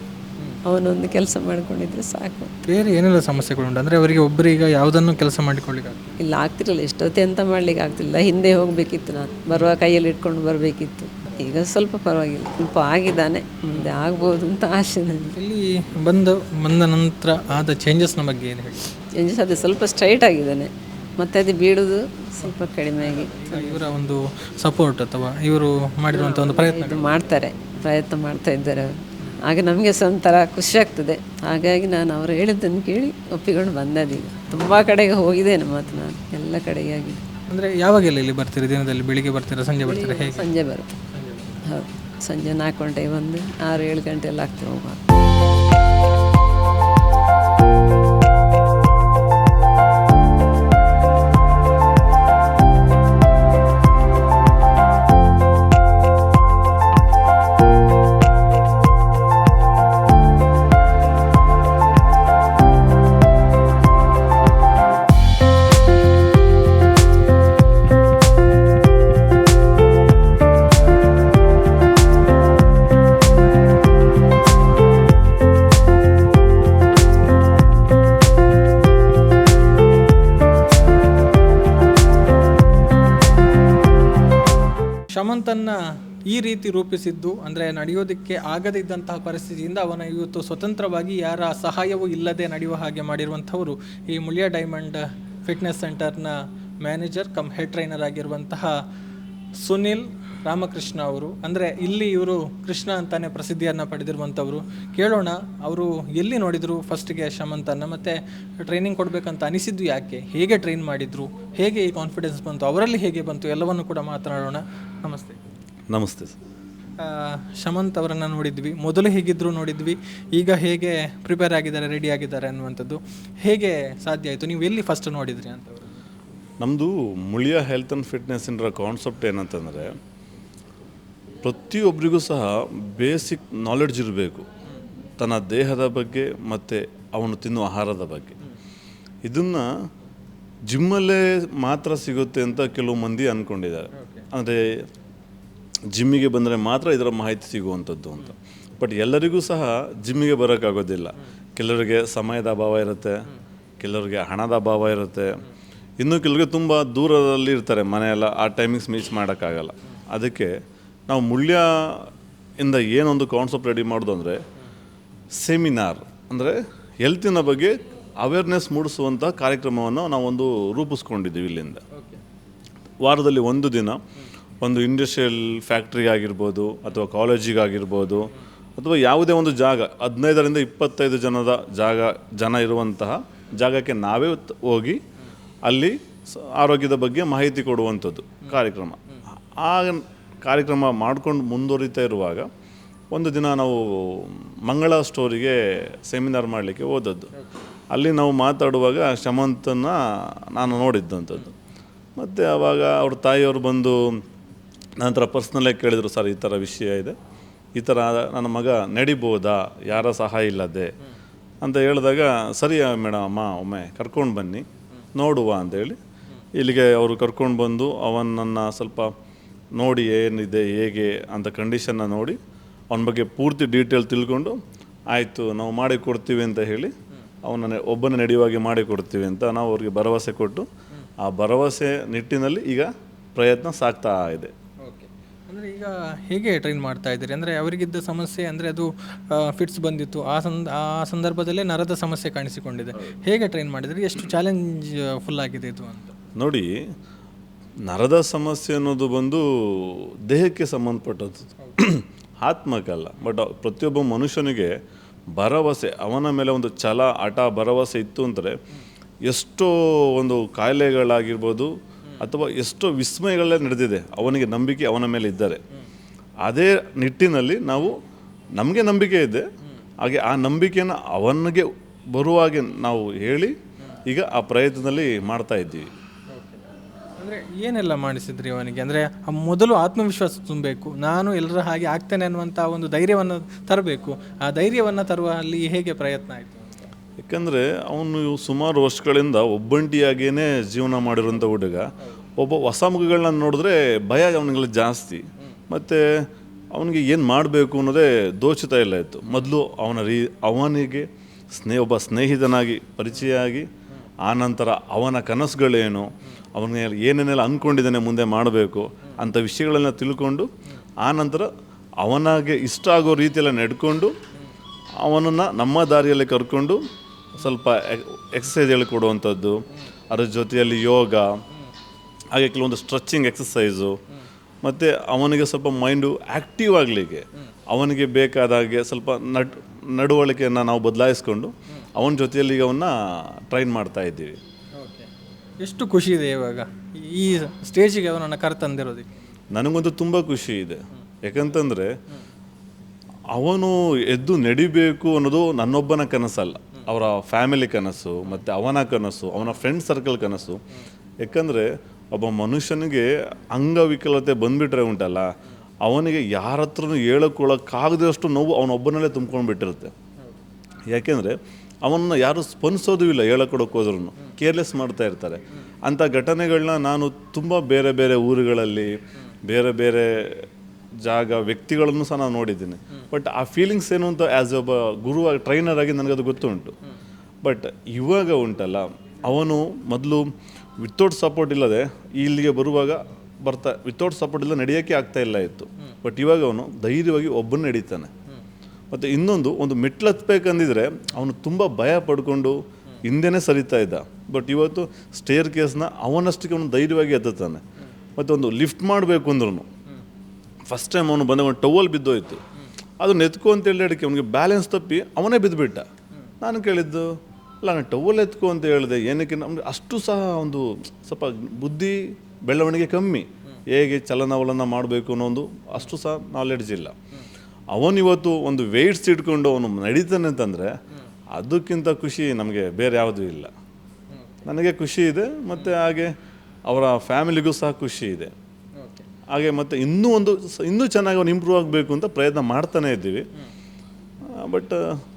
ಅವನೊಂದು ಕೆಲಸ ಮಾಡ್ಕೊಂಡಿದ್ರೆ ಸಾಕು. ಬೇರೆ ಏನೆಲ್ಲ ಸಮಸ್ಯೆಗಳುಂಟು? ಅಂದರೆ ಅವರಿಗೆ ಒಬ್ಬರಿಗೆ ಯಾವುದನ್ನು ಕೆಲಸ ಮಾಡಿಕೊಳ್ಳಿಕ್ಕೆ ಇಲ್ಲ, ಆಗ್ತಿರಲಿಲ್ಲ. ಎಷ್ಟೊತ್ತೆ ಎಂತ ಮಾಡ್ಲಿಕ್ಕೆ ಆಗ್ತಿಲ್ಲ. ಹಿಂದೆ ಹೋಗಬೇಕಿತ್ತು, ನಾನು ಬರುವ ಕೈಯಲ್ಲಿ ಇಟ್ಕೊಂಡು ಬರಬೇಕಿತ್ತು. ಈಗ ಸ್ವಲ್ಪ ಪರವಾಗಿಲ್ಲ, ಸ್ವಲ್ಪ ಆಗಿದ್ದಾನೆ, ಮುಂದೆ ಆಗ್ಬೋದು ಅಂತ ಆಸೆ ನನಗೆ. ಇಲ್ಲಿ ಬಂದ ನಂತರ ಆದ ಚೇಂಜಸ್ನ ಬಗ್ಗೆ ಏನು ಹೇಳಿ? ಚೇಂಜಸ್ ಅದೇ, ಸ್ವಲ್ಪ ಸ್ಟ್ರೈಟ್ ಆಗಿದ್ದಾನೆ, ಮತ್ತು ಅದು ಬೀಳೋದು ಸ್ವಲ್ಪ ಕಡಿಮೆ ಆಗಿ. ಇವರ ಒಂದು ಸಪೋರ್ಟ್ ಅಥವಾ ಇವರು ಮಾಡಿರುವಂಥ ಒಂದು ಪ್ರಯತ್ನ ಮಾಡ್ತಾ ಇದ್ದಾರೆ ಅವರು. ಆಗ ನಮಗೆ ಸಹ ಒಂಥರ ಖುಷಿ ಆಗ್ತದೆ. ಹಾಗಾಗಿ ನಾನು ಅವರು ಹೇಳಿದ್ದನ್ನು ಕೇಳಿ ಒಪ್ಪಿಕೊಂಡು ಬಂದದೀಗ. ತುಂಬ ಕಡೆಗೆ ಹೋಗಿದ್ದೇನೆ, ಮತ್ತು ನಾನು ಎಲ್ಲ ಕಡೆಗೆ ಆಗಿದೆ. ಅಂದರೆ ಯಾವಾಗೆಲ್ಲ ಇಲ್ಲಿ ಬರ್ತೀರಿ? ದಿನದಲ್ಲಿ ಬೆಳಿಗ್ಗೆ ಬರ್ತೀರಾ, ಸಂಜೆ ಬರ್ತೀರಾ, ಹೇಗೆ? ಸಂಜೆ ಬರುತ್ತೆ. ಹೌದು, ಸಂಜೆ 4 ಗಂಟೆಗೆ ಬಂದು 6-7 ಗಂಟೆ ಎಲ್ಲ ಆಗ್ತದೆ ಹೋಗುವಾಗ. ಶಮಂತನ್ನ ಈ ರೀತಿ ರೂಪಿಸಿದ್ದು ಅಂದರೆ ನಡೆಯೋದಕ್ಕೆ ಆಗದಿದ್ದಂತಹ ಪರಿಸ್ಥಿತಿಯಿಂದ ಅವನ ಇವತ್ತು ಸ್ವತಂತ್ರವಾಗಿ ಯಾರ ಸಹಾಯವೂ ಇಲ್ಲದೆ ನಡೆಯುವ ಹಾಗೆ ಮಾಡಿರುವಂಥವರು ಈ ಮುಳಿಯಾ ಡೈಮಂಡ್ ಫಿಟ್ನೆಸ್ ಸೆಂಟರ್ನ ಮ್ಯಾನೇಜರ್ ಕಮ್ ಹೆಡ್ ಟ್ರೈನರ್ ಆಗಿರುವಂತಹ ಸುನಿಲ್ ರಾಮಕೃಷ್ಣ ಅವರು. ಅಂದರೆ ಇಲ್ಲಿ ಇವರು ಕೃಷ್ಣ ಅಂತಾನೆ ಪ್ರಸಿದ್ಧಿಯನ್ನು ಪಡೆದಿರುವಂಥವರು. ಕೇಳೋಣ, ಅವರು ಎಲ್ಲಿ ನೋಡಿದರು ಫಸ್ಟಿಗೆ ಶಮಂತನ್ನು, ಮತ್ತು ಟ್ರೈನಿಂಗ್ ಕೊಡಬೇಕಂತ ಅನಿಸಿದ್ದು ಯಾಕೆ, ಹೇಗೆ ಟ್ರೈನ್ ಮಾಡಿದರು, ಹೇಗೆ ಈ ಕಾನ್ಫಿಡೆನ್ಸ್ ಬಂತು, ಅವರಲ್ಲಿ ಹೇಗೆ ಬಂತು, ಎಲ್ಲವನ್ನು ಕೂಡ ಮಾತನಾಡೋಣ. ನಮಸ್ತೆ. ನಮಸ್ತೆ. ಶಮಂತ್ ಅವರನ್ನು ನೋಡಿದ್ವಿ, ಮೊದಲು ಹೇಗಿದ್ದರು ನೋಡಿದ್ವಿ, ಈಗ ಹೇಗೆ ಪ್ರಿಪೇರ್ ಆಗಿದ್ದಾರೆ, ರೆಡಿ ಆಗಿದ್ದಾರೆ ಅನ್ನುವಂಥದ್ದು ಹೇಗೆ ಸಾಧ್ಯ ಆಯಿತು? ನೀವು ಎಲ್ಲಿ ಫಸ್ಟ್ ನೋಡಿದ್ರಿ ಅಂತ? ನಮ್ಮದು ಮುಳಿಯಾ ಹೆಲ್ತ್ ಆ್ಯಂಡ್ ಫಿಟ್ನೆಸ್ಸಿನ ಕಾನ್ಸೆಪ್ಟ್ ಏನಂತಂದರೆ, ಪ್ರತಿಯೊಬ್ಬರಿಗೂ ಸಹ ಬೇಸಿಕ್ ನಾಲೆಡ್ಜ್ ಇರಬೇಕು ತನ್ನ ದೇಹದ ಬಗ್ಗೆ ಮತ್ತು ಅವನು ತಿನ್ನುವ ಆಹಾರದ ಬಗ್ಗೆ. ಇದನ್ನು ಜಿಮ್ಮಲ್ಲೇ ಮಾತ್ರ ಸಿಗುತ್ತೆ ಅಂತ ಕೆಲವು ಮಂದಿ ಅಂದ್ಕೊಂಡಿದ್ದಾರೆ. ಅಂದರೆ ಜಿಮ್ಮಿಗೆ ಬಂದರೆ ಮಾತ್ರ ಇದರ ಮಾಹಿತಿ ಸಿಗುವಂಥದ್ದು ಅಂತ. ಬಟ್ ಎಲ್ಲರಿಗೂ ಸಹ ಜಿಮ್ಮಿಗೆ ಬರೋಕ್ಕಾಗೋದಿಲ್ಲ. ಕೆಲವರಿಗೆ ಸಮಯದ ಅಭಾವ ಇರುತ್ತೆ, ಕೆಲವರಿಗೆ ಹಣದ ಅಭಾವ ಇರುತ್ತೆ, ಇನ್ನು ಕೆಲವರಿಗೆ ತುಂಬ ದೂರದಲ್ಲಿ ಇರ್ತಾರೆ ಮನೆಯೆಲ್ಲ, ಆ ಟೈಮಿಂಗ್ಸ್ ಮಿಸ್ ಮಾಡೋಕ್ಕಾಗಲ್ಲ. ಅದಕ್ಕೆ ನಾವು ಮುಳ್ಯ ಇಂದ ಏನೊಂದು ಕಾನ್ಸೆಪ್ಟ್ ರೆಡಿ ಮಾಡೋದು ಅಂದರೆ, ಸೆಮಿನಾರ್ ಅಂದರೆ ಹೆಲ್ತಿನ ಬಗ್ಗೆ ಅವೇರ್ನೆಸ್ ಮೂಡಿಸುವಂಥ ಕಾರ್ಯಕ್ರಮವನ್ನು ನಾವೊಂದು ರೂಪಿಸ್ಕೊಂಡಿದ್ದೀವಿ. ಇಲ್ಲಿಂದ ವಾರದಲ್ಲಿ ಒಂದು ದಿನ ಒಂದು ಇಂಡಸ್ಟ್ರಿಯಲ್ ಫ್ಯಾಕ್ಟ್ರಿಗಾಗಿರ್ಬೋದು ಅಥವಾ ಕಾಲೇಜಿಗಾಗಿರ್ಬೋದು ಅಥವಾ ಯಾವುದೇ ಒಂದು ಜಾಗ 15ರಿಂದ 25 ಜನ ಇರುವಂತಹ ಜಾಗಕ್ಕೆ ನಾವೇ ಹೋಗಿ ಅಲ್ಲಿ ಆರೋಗ್ಯದ ಬಗ್ಗೆ ಮಾಹಿತಿ ಕೊಡುವಂಥದ್ದು ಕಾರ್ಯಕ್ರಮ. ಆ ಕಾರ್ಯಕ್ರಮ ಮಾಡ್ಕೊಂಡು ಮುಂದುವರಿತಾ ಇರುವಾಗ ಒಂದು ದಿನ ನಾವು ಮಂಗಳ ಸ್ಟೋರಿಗೆ ಸೆಮಿನಾರ್ ಮಾಡಲಿಕ್ಕೆ ಹೋದದ್ದು. ಅಲ್ಲಿ ನಾವು ಮಾತಾಡುವಾಗ ಶಮಂತನ ನಾನು ನೋಡಿದ್ದಂಥದ್ದು. ಮತ್ತು ಆವಾಗ ಅವ್ರ ತಾಯಿಯವರು ಬಂದು ನಂತರ ಪರ್ಸ್ನಲಾಗಿ ಕೇಳಿದರು, ಸರ್ ಈ ಥರ ವಿಷಯ ಇದೆ, ಈ ಥರ ನನ್ನ ಮಗ ನಡಿಬೋದಾ ಯಾರ ಸಹಾಯ ಇಲ್ಲದೆ ಅಂತ ಹೇಳಿದಾಗ, ಸರಿ ಮೇಡಮ್ ಅಮ್ಮ ಒಮ್ಮೆ ಕರ್ಕೊಂಡು ಬನ್ನಿ ನೋಡುವ ಅಂತೇಳಿ ಇಲ್ಲಿಗೆ ಅವರು ಕರ್ಕೊಂಡು ಬಂದು ಅವನನ್ನು ಸ್ವಲ್ಪ ನೋಡಿ ಏನಿದೆ ಹೇಗೆ ಅಂತ ಕಂಡೀಷನ್ನ ನೋಡಿ ಅವನ ಬಗ್ಗೆ ಪೂರ್ತಿ ಡೀಟೇಲ್ ತಿಳ್ಕೊಂಡು ಆಯಿತು ನಾವು ಮಾಡಿಕೊಡ್ತೀವಿ ಅಂತ ಹೇಳಿ ಅವನ ಒಬ್ಬನ ನಡೆಯುವಾಗಿ ಮಾಡಿಕೊಡ್ತೀವಿ ಅಂತ ನಾವು ಅವ್ರಿಗೆ ಭರವಸೆ ಕೊಟ್ಟು ಆ ಭರವಸೆ ನಿಟ್ಟಿನಲ್ಲಿ ಈಗ ಪ್ರಯತ್ನ ಸಾಗ್ತಾ ಇದೆ. ಓಕೆ, ಅಂದರೆ ಈಗ ಹೇಗೆ ಟ್ರೈನ್ ಮಾಡ್ತಾ ಇದ್ದೀರಿ? ಅಂದರೆ ಅವರಿಗಿದ್ದ ಸಮಸ್ಯೆ ಅಂದರೆ ಅದು ಫಿಟ್ಸ್ ಬಂದಿತ್ತು, ಆ ಸಂದರ್ಭದಲ್ಲೇ ನರದ ಸಮಸ್ಯೆ ಕಾಣಿಸಿಕೊಂಡಿದೆ. ಹೇಗೆ ಟ್ರೈನ್ ಮಾಡಿದ್ರಿ? ಎಷ್ಟು ಚಾಲೆಂಜ್ ಫುಲ್ ಆಗಿದೆ ಇದು ಅಂತ? ನೋಡಿ, ನರದ ಸಮಸ್ಯೆ ಅನ್ನೋದು ಬಂದು ದೇಹಕ್ಕೆ ಸಂಬಂಧಪಟ್ಟದ್ದು, ಆತ್ಮಕ್ಕಲ್ಲ. ಬಟ್ ಪ್ರತಿಯೊಬ್ಬ ಮನುಷ್ಯನಿಗೆ ಭರವಸೆ, ಅವನ ಮೇಲೆ ಒಂದು ಛಲ, ಹಠ, ಭರವಸೆ ಇತ್ತು ಅಂದರೆ ಎಷ್ಟೋ ಒಂದು ಕಾಯಿಲೆಗಳಾಗಿರ್ಬೋದು ಅಥವಾ ಎಷ್ಟೋ ವಿಸ್ಮಯಗಳೇ ನಡೆದಿದೆ. ಅವನಿಗೆ ನಂಬಿಕೆ ಅವನ ಮೇಲೆ ಇದ್ದರೆ ಅದೇ ನಿಟ್ಟಿನಲ್ಲಿ ನಾವು ನಮಗೆ ನಂಬಿಕೆ ಇದೆ, ಹಾಗೆ ಆ ನಂಬಿಕೆಯನ್ನು ಅವನಿಗೆ ಬರುವಾಗೆ ನಾವು ಹೇಳಿ ಈಗ ಆ ಪ್ರಯತ್ನದಲ್ಲಿ ಮಾಡ್ತಾ ಇದ್ದೀವಿ. ಅಂದರೆ ಏನೆಲ್ಲ ಮಾಡಿಸಿದ್ರಿ ಅವನಿಗೆ? ಅಂದರೆ ಮೊದಲು ಆತ್ಮವಿಶ್ವಾಸ ತುಂಬಬೇಕು, ನಾನು ಎಲ್ಲರ ಹಾಗೆ ಆಗ್ತೇನೆ ಅನ್ನುವಂಥ ಒಂದು ಧೈರ್ಯವನ್ನು ತರಬೇಕು. ಆ ಧೈರ್ಯವನ್ನು ತರುವಲ್ಲಿ ಹೇಗೆ ಪ್ರಯತ್ನ ಆಯಿತು? ಯಾಕಂದರೆ ಅವನು ಸುಮಾರು ವರ್ಷಗಳಿಂದ ಒಬ್ಬಂಟಿಯಾಗಿಯೇ ಜೀವನ ಮಾಡಿರುವಂಥ ಹುಡುಗ. ಒಬ್ಬ ಹೊಸ ಮುಖಗಳನ್ನ ನೋಡಿದ್ರೆ ಭಯ ಅವನಿಗೆಲ್ಲ ಜಾಸ್ತಿ, ಮತ್ತು ಅವನಿಗೆ ಏನು ಮಾಡಬೇಕು ಅನ್ನೋದೇ ದೋಚುತ್ತಾ ಇಲ್ಲ ಇತ್ತು. ಮೊದಲು ಅವನಿಗೆ ಒಬ್ಬ ಸ್ನೇಹಿತನಾಗಿ ಪರಿಚಯ ಆಗಿ, ಆನಂತರ ಅವನ ಕನಸುಗಳೇನು, ಅವನಿಗೆ ಏನೇನೆಲ್ಲ ಅಂದ್ಕೊಂಡಿದ್ದಾನೆ ಮುಂದೆ ಮಾಡಬೇಕು ಅಂಥ ವಿಷಯಗಳನ್ನ ತಿಳ್ಕೊಂಡು, ಆನಂತರ ಅವನಿಗೆ ಇಷ್ಟ ಆಗೋ ರೀತಿಯೆಲ್ಲ ನಡ್ಕೊಂಡು ಅವನನ್ನು ನಮ್ಮ ದಾರಿಯಲ್ಲಿ ಕರ್ಕೊಂಡು ಸ್ವಲ್ಪ ಎಕ್ಸಸೈಸ್ ಹೇಳಿಕೊಡುವಂಥದ್ದು, ಅದರ ಜೊತೆಯಲ್ಲಿ ಯೋಗ, ಹಾಗೆ ಕೆಲವೊಂದು ಸ್ಟ್ರೆಚಿಂಗ್ ಎಕ್ಸಸೈಸು, ಮತ್ತು ಅವನಿಗೆ ಸ್ವಲ್ಪ ಮೈಂಡು ಆ್ಯಕ್ಟಿವ್ ಆಗಲಿಕ್ಕೆ ಅವನಿಗೆ ಬೇಕಾದಾಗೆ ಸ್ವಲ್ಪ ನಡವಳಿಕೆಯನ್ನು ನಾವು ಬದಲಾಯಿಸ್ಕೊಂಡು ಅವನ ಜೊತೆಯಲ್ಲಿ ಈಗ ಅವನ್ನ ಟ್ರೈನ್ ಮಾಡ್ತಾ ಇದ್ದೀವಿ. ಓಕೆ, ಎಷ್ಟು ಖುಷಿ ಇದೆ ಇವಾಗ ಈ ಸ್ಟೇಜಿಗೆ ಅವನನ್ನು ಕರೆತಂದಿರೋದಕ್ಕೆ? ನನಗಂತೂ ತುಂಬ ಖುಷಿ ಇದೆ. ಯಾಕಂತಂದರೆ ಅವನು ಎದ್ದು ನಡಿಬೇಕು ಅನ್ನೋದು ನನ್ನೊಬ್ಬನ ಕನಸಲ್ಲ, ಅವರ ಫ್ಯಾಮಿಲಿ ಕನಸು, ಮತ್ತು ಅವನ ಕನಸು, ಅವನ ಫ್ರೆಂಡ್ ಸರ್ಕಲ್ ಕನಸು. ಯಾಕಂದರೆ ಒಬ್ಬ ಮನುಷ್ಯನಿಗೆ ಅಂಗವಿಕಲತೆ ಬಂದುಬಿಟ್ರೆ ಉಂಟಲ್ಲ, ಅವನಿಗೆ ಯಾರ ಹತ್ರನೂ ಹೇಳ್ಕೊಳ್ಳೋಕ್ಕಾಗದಷ್ಟು ನೋವು ಅವನೊಬ್ಬನಲ್ಲೇ ತುಂಬ್ಕೊಂಡ್ಬಿಟ್ಟಿರುತ್ತೆ. ಯಾಕೆಂದರೆ ಅವನ್ನ ಯಾರು ಸ್ಪಂದಿಸೋದು ಇಲ್ಲ, ಹೇಳಕೊಡೋಕೆ ಹೋದ್ರೂ ಕೇರ್ಲೆಸ್ ಮಾಡ್ತಾ ಇರ್ತಾರೆ. ಅಂಥ ಘಟನೆಗಳನ್ನ ನಾನು ತುಂಬ ಬೇರೆ ಬೇರೆ ಊರುಗಳಲ್ಲಿ, ಬೇರೆ ಬೇರೆ ಜಾಗ, ವ್ಯಕ್ತಿಗಳನ್ನು ಸಹ ನಾನು ನೋಡಿದ್ದೀನಿ. ಬಟ್ ಆ ಫೀಲಿಂಗ್ಸ್ ಏನು ಅಂತ ಆ್ಯಸ್ ಒಬ್ಬ ಗುರುವಾಗಿ, ಟ್ರೈನರ್ ಆಗಿ ನನಗದು ಗೊತ್ತುಂಟು. ಬಟ್ ಇವಾಗ ಉಂಟಲ್ಲ, ಅವನು ಮೊದಲು ವಿತೌಟ್ ಸಪೋರ್ಟ್ ಇಲ್ಲದೆ ಇಲ್ಲಿಗೆ ಬರುವಾಗ ವಿತೌಟ್ ಸಪೋರ್ಟ್ ಇಲ್ಲ ನಡೆಯೋಕ್ಕೆ ಆಗ್ತಾ ಇಲ್ಲ ಇತ್ತು. ಬಟ್ ಇವಾಗ ಅವನು ಧೈರ್ಯವಾಗಿ ಒಬ್ಬನ ನಡೀತಾನೆ. ಮತ್ತು ಒಂದು ಮೆಟ್ಲು ಹತ್ಬೇಕಂದಿದ್ರೆ ಅವನು ತುಂಬ ಭಯ ಪಡ್ಕೊಂಡು ಹಿಂದೆನೇ ಸರಿತಾ ಇದ್ದ. ಬಟ್ ಇವತ್ತು ಸ್ಟೇರ್ ಕೇಸ್ನ ಅವನಷ್ಟಕ್ಕೆ ಅವನು ಧೈರ್ಯವಾಗಿ ಎತ್ತುತ್ತಾನೆ. ಮತ್ತು ಒಂದು ಲಿಫ್ಟ್ ಮಾಡಬೇಕು ಅಂದ್ರೂ ಫಸ್ಟ್ ಟೈಮ್ ಅವನು ಬಂದಾಗ ಒಂದು ಟವಲ್ ಬಿದ್ದೋಯ್ತು, ಅದನ್ನು ಎತ್ಕೊ ಅಂತೇಳಿ ಅದಕ್ಕೆ ಅವನಿಗೆ ಬ್ಯಾಲೆನ್ಸ್ ತಪ್ಪಿ ಅವನೇ ಬಿದ್ದುಬಿಟ್ಟ. ನಾನು ಕೇಳಿದ್ದು, ಅಲ್ಲ ನಾನು ಟವಲ್ ಎತ್ಕೊ ಅಂತ ಹೇಳಿದೆ, ಏನಕ್ಕೆ? ನಮಗೆ ಅಷ್ಟು ಸಹ ಒಂದು ಸ್ವಲ್ಪ ಬುದ್ಧಿ ಬೆಳವಣಿಗೆ ಕಮ್ಮಿ, ಹೇಗೆ ಚಲನವಲನ ಮಾಡಬೇಕು ಅನ್ನೋ ಒಂದು ಅಷ್ಟು ಸಹ ನಾಲೆಡ್ಜ್ ಇಲ್ಲ. ಅವನಿವತ್ತು ಒಂದು ವೆಯ್ಟ್ಸ್ ಇಟ್ಕೊಂಡು ಅವನು ನಡೀತಾನೆ ಅಂತಂದರೆ ಅದಕ್ಕಿಂತ ಖುಷಿ ನಮಗೆ ಬೇರೆ ಯಾವುದೂ ಇಲ್ಲ. ನನಗೆ ಖುಷಿ ಇದೆ, ಮತ್ತು ಹಾಗೆ ಅವರ ಫ್ಯಾಮಿಲಿಗೂ ಸಹ ಖುಷಿ ಇದೆ. ಹಾಗೆ ಮತ್ತು ಇನ್ನೂ ಚೆನ್ನಾಗಿ ಅವನು ಇಂಪ್ರೂವ್ ಆಗಬೇಕು ಅಂತ ಪ್ರಯತ್ನ ಮಾಡ್ತಾನೇ ಇದ್ದೀವಿ. ಬಟ್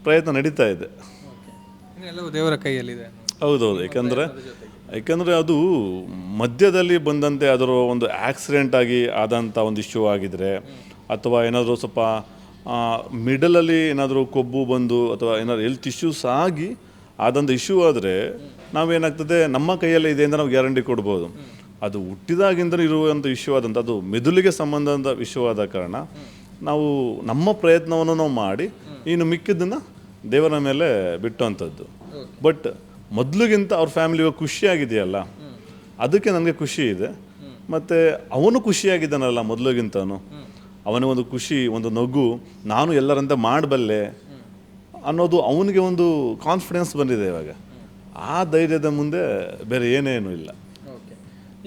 ಪ್ರಯತ್ನ ನಡೀತಾ ಇದೆ. ಎಲ್ಲವೂ ದೇವರ ಕೈಯಲ್ಲಿದೆ. ಹೌದೌದು. ಯಾಕಂದರೆ ಅದು ಮಧ್ಯದಲ್ಲಿ ಬಂದಂತೆ ಅದರ ಒಂದು ಆಕ್ಸಿಡೆಂಟ್ ಆದಂಥ ಒಂದು ಇಶ್ಯೂ ಆಗಿದರೆ, ಅಥವಾ ಏನಾದರೂ ಸ್ವಲ್ಪ ಮಿಡಲಲ್ಲಿ ಏನಾದರೂ ಕೊಬ್ಬು ಬಂದು ಅಥವಾ ಏನಾದರೂ ಹೆಲ್ತ್ ಇಶ್ಯೂಸ್ ಆಗಿ ಆದಂಥ ಇಶ್ಯೂ ಆದರೆ ನಾವೇನಾಗ್ತದೆ, ನಮ್ಮ ಕೈಯಲ್ಲೇ ಇದೆ ಅಂತ ನಾವು ಗ್ಯಾರಂಟಿ ಕೊಡ್ಬೋದು. ಅದು ಹುಟ್ಟಿದಾಗಿಂದ ಇರುವಂಥ ಇಶ್ಯೂ ಆದಂಥ, ಅದು ಮೆದುಳಿಗೆ ಸಂಬಂಧದ ವಿಷಯ ಆದ ಕಾರಣ ನಾವು ನಮ್ಮ ಪ್ರಯತ್ನವನ್ನು ನಾವು ಮಾಡಿ ಇನ್ನು ಮಿಕ್ಕಿದ್ದನ್ನು ದೇವರ ಮೇಲೆ ಬಿಟ್ಟುವಂಥದ್ದು. ಬಟ್ ಮೊದಲಿಗಿಂತ ಅವ್ರ ಫ್ಯಾಮಿಲಿ ಖುಷಿಯಾಗಿದೆಯಲ್ಲ, ಅದಕ್ಕೆ ನನಗೆ ಖುಷಿ ಇದೆ. ಮತ್ತು ಅವನು ಖುಷಿಯಾಗಿದ್ದಾನಲ್ಲ ಮೊದಲಿಗಿಂತನೂ, ಅವನಿಗೊಂದು ಖುಷಿ, ಒಂದು ನಗು, ನಾನು ಎಲ್ಲರಂತೆ ಮಾಡಬಲ್ಲೆ ಅನ್ನೋದು ಅವನಿಗೆ ಒಂದು ಕಾನ್ಫಿಡೆನ್ಸ್ ಬಂದಿದೆ ಇವಾಗ. ಆ ಧೈರ್ಯದ ಮುಂದೆ ಬೇರೆ ಏನೇನು ಇಲ್ಲ. ಓಕೆ,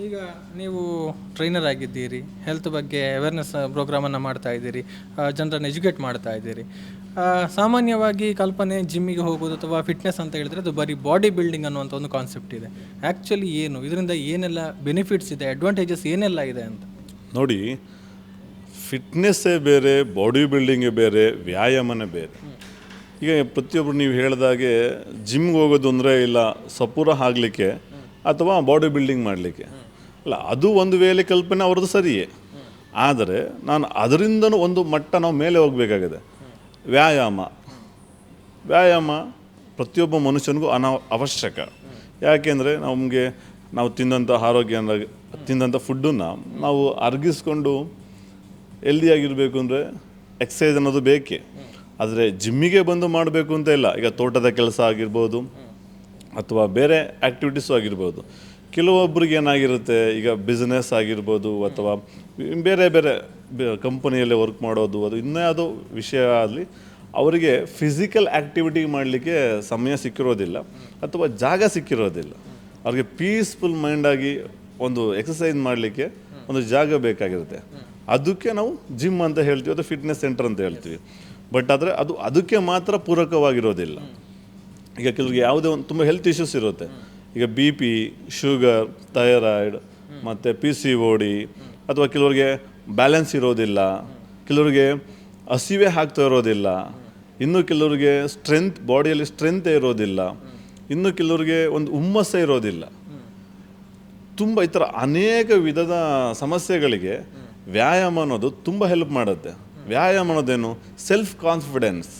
ಈಗ ನೀವು ಟ್ರೈನರ್ ಆಗಿದ್ದೀರಿ, ಹೆಲ್ತ್ ಬಗ್ಗೆ ಅವೇರ್ನೆಸ್ ಪ್ರೋಗ್ರಾಮನ್ನು ಮಾಡ್ತಾ ಇದ್ದೀರಿ, ಜನರನ್ನು ಎಜುಕೇಟ್ ಮಾಡ್ತಾ ಇದ್ದೀರಿ. ಸಾಮಾನ್ಯವಾಗಿ ಕಲ್ಪನೆ ಜಿಮ್ಮಿಗೆ ಹೋಗೋದು ಅಥವಾ ಫಿಟ್ನೆಸ್ ಅಂತ ಹೇಳಿದರೆ ಅದು ಬರೀ ಬಾಡಿ ಬಿಲ್ಡಿಂಗ್ ಅನ್ನುವಂಥ ಒಂದು ಕಾನ್ಸೆಪ್ಟ್ ಇದೆ. ಆ್ಯಕ್ಚುಲಿ ಏನು ಇದರಿಂದ ಏನೆಲ್ಲ ಬೆನಿಫಿಟ್ಸ್ ಇದೆ, ಅಡ್ವಾಂಟೇಜಸ್ ಏನೆಲ್ಲ ಇದೆ ಅಂತ ನೋಡಿ. ಫಿಟ್ನೆಸ್ಸೇ ಬೇರೆ, ಬಾಡಿ ಬಿಲ್ಡಿಂಗೇ ಬೇರೆ, ವ್ಯಾಯಾಮನೇ ಬೇರೆ. ಈಗ ಪ್ರತಿಯೊಬ್ಬರು ನೀವು ಹೇಳಿದಾಗೆ ಜಿಮ್ಗೆ ಹೋಗೋದು ಅಂದರೆ ಇಲ್ಲ ಸಪೂರ ಆಗಲಿಕ್ಕೆ ಅಥವಾ ಬಾಡಿ ಬಿಲ್ಡಿಂಗ್ ಮಾಡಲಿಕ್ಕೆ ಅಲ್ಲ, ಅದು ಒಂದು ವೇಳೆ ಕಲ್ಪನೆ ಅವ್ರದ್ದು ಸರಿಯೇ. ಆದರೆ ನಾನು ಅದರಿಂದನೂ ಒಂದು ಮಟ್ಟ ನಾವು ಮೇಲೆ ಹೋಗಬೇಕಾಗಿದೆ. ವ್ಯಾಯಾಮ ಪ್ರತಿಯೊಬ್ಬ ಮನುಷ್ಯನಿಗೂ ಅವಶ್ಯಕ. ಯಾಕೆಂದರೆ ನಾವು ತಿಂದಂಥ ತಿಂದಂಥ ಫುಡ್ಡನ್ನು ನಾವು ಅರ್ಗಿಸ್ಕೊಂಡು ಹೆಲ್ದಿಯಾಗಿರಬೇಕು ಅಂದರೆ ಎಕ್ಸಸೈಸ್ ಅನ್ನೋದು ಬೇಕೇ. ಆದರೆ ಜಿಮ್ಮಿಗೆ ಬಂದು ಮಾಡಬೇಕು ಅಂತ ಇಲ್ಲ. ಈಗ ತೋಟದ ಕೆಲಸ ಆಗಿರ್ಬೋದು ಅಥವಾ ಬೇರೆ ಆ್ಯಕ್ಟಿವಿಟೀಸು ಆಗಿರ್ಬೋದು. ಕೆಲವೊಬ್ಬರಿಗೆ ಏನಾಗಿರುತ್ತೆ, ಈಗ ಬಿಸ್ನೆಸ್ ಆಗಿರ್ಬೋದು ಅಥವಾ ಬೇರೆ ಬೇರೆ ಕಂಪನಿಯಲ್ಲೇ ವರ್ಕ್ ಮಾಡೋದು, ಅದು ಇನ್ನೂ ಯಾವುದೋ ವಿಷಯ ಆಗಲಿ, ಅವರಿಗೆ ಫಿಸಿಕಲ್ ಆ್ಯಕ್ಟಿವಿಟಿ ಮಾಡಲಿಕ್ಕೆ ಸಮಯ ಸಿಕ್ಕಿರೋದಿಲ್ಲ ಅಥವಾ ಜಾಗ ಸಿಕ್ಕಿರೋದಿಲ್ಲ. ಅವ್ರಿಗೆ ಪೀಸ್ಫುಲ್ ಮೈಂಡಾಗಿ ಒಂದು ಎಕ್ಸಸೈಸ್ ಮಾಡಲಿಕ್ಕೆ ಒಂದು ಜಾಗ ಬೇಕಾಗಿರುತ್ತೆ. ಅದಕ್ಕೆ ನಾವು ಜಿಮ್ ಅಂತ ಹೇಳ್ತೀವಿ ಅಥವಾ ಫಿಟ್ನೆಸ್ ಸೆಂಟರ್ ಅಂತ ಹೇಳ್ತೀವಿ. ಬಟ್ ಆದರೆ ಅದಕ್ಕೆ ಮಾತ್ರ ಪೂರಕವಾಗಿರೋದಿಲ್ಲ. ಈಗ ಕೆಲವರಿಗೆ ಯಾವುದೇ ಒಂದು ತುಂಬ ಹೆಲ್ತ್ ಇಶ್ಯೂಸ್ ಇರುತ್ತೆ. ಈಗ BP, ಶುಗರ್, ಥೈರಾಯ್ಡ್ ಮತ್ತು PCOD, ಅಥವಾ ಕೆಲವರಿಗೆ ಬ್ಯಾಲೆನ್ಸ್ ಇರೋದಿಲ್ಲ, ಕೆಲವರಿಗೆ ಹಸಿವೆ ಆಗ್ತಾ ಇರೋದಿಲ್ಲ, ಇನ್ನು ಕೆಲವರಿಗೆ ಬಾಡಿಯಲ್ಲಿ ಸ್ಟ್ರೆಂತೇ ಇರೋದಿಲ್ಲ, ಇನ್ನು ಕೆಲವರಿಗೆ ಒಂದು ಹುಮ್ಮಸ್ಸೇ ಇರೋದಿಲ್ಲ. ತುಂಬ ಈ ಥರ ಅನೇಕ ವಿಧದ ಸಮಸ್ಯೆಗಳಿಗೆ ವ್ಯಾಯಾಮ ಅನ್ನೋದು ತುಂಬ ಹೆಲ್ಪ್ ಮಾಡುತ್ತೆ. ವ್ಯಾಯಾಮ ಅನ್ನೋದೇನು? Self confidence.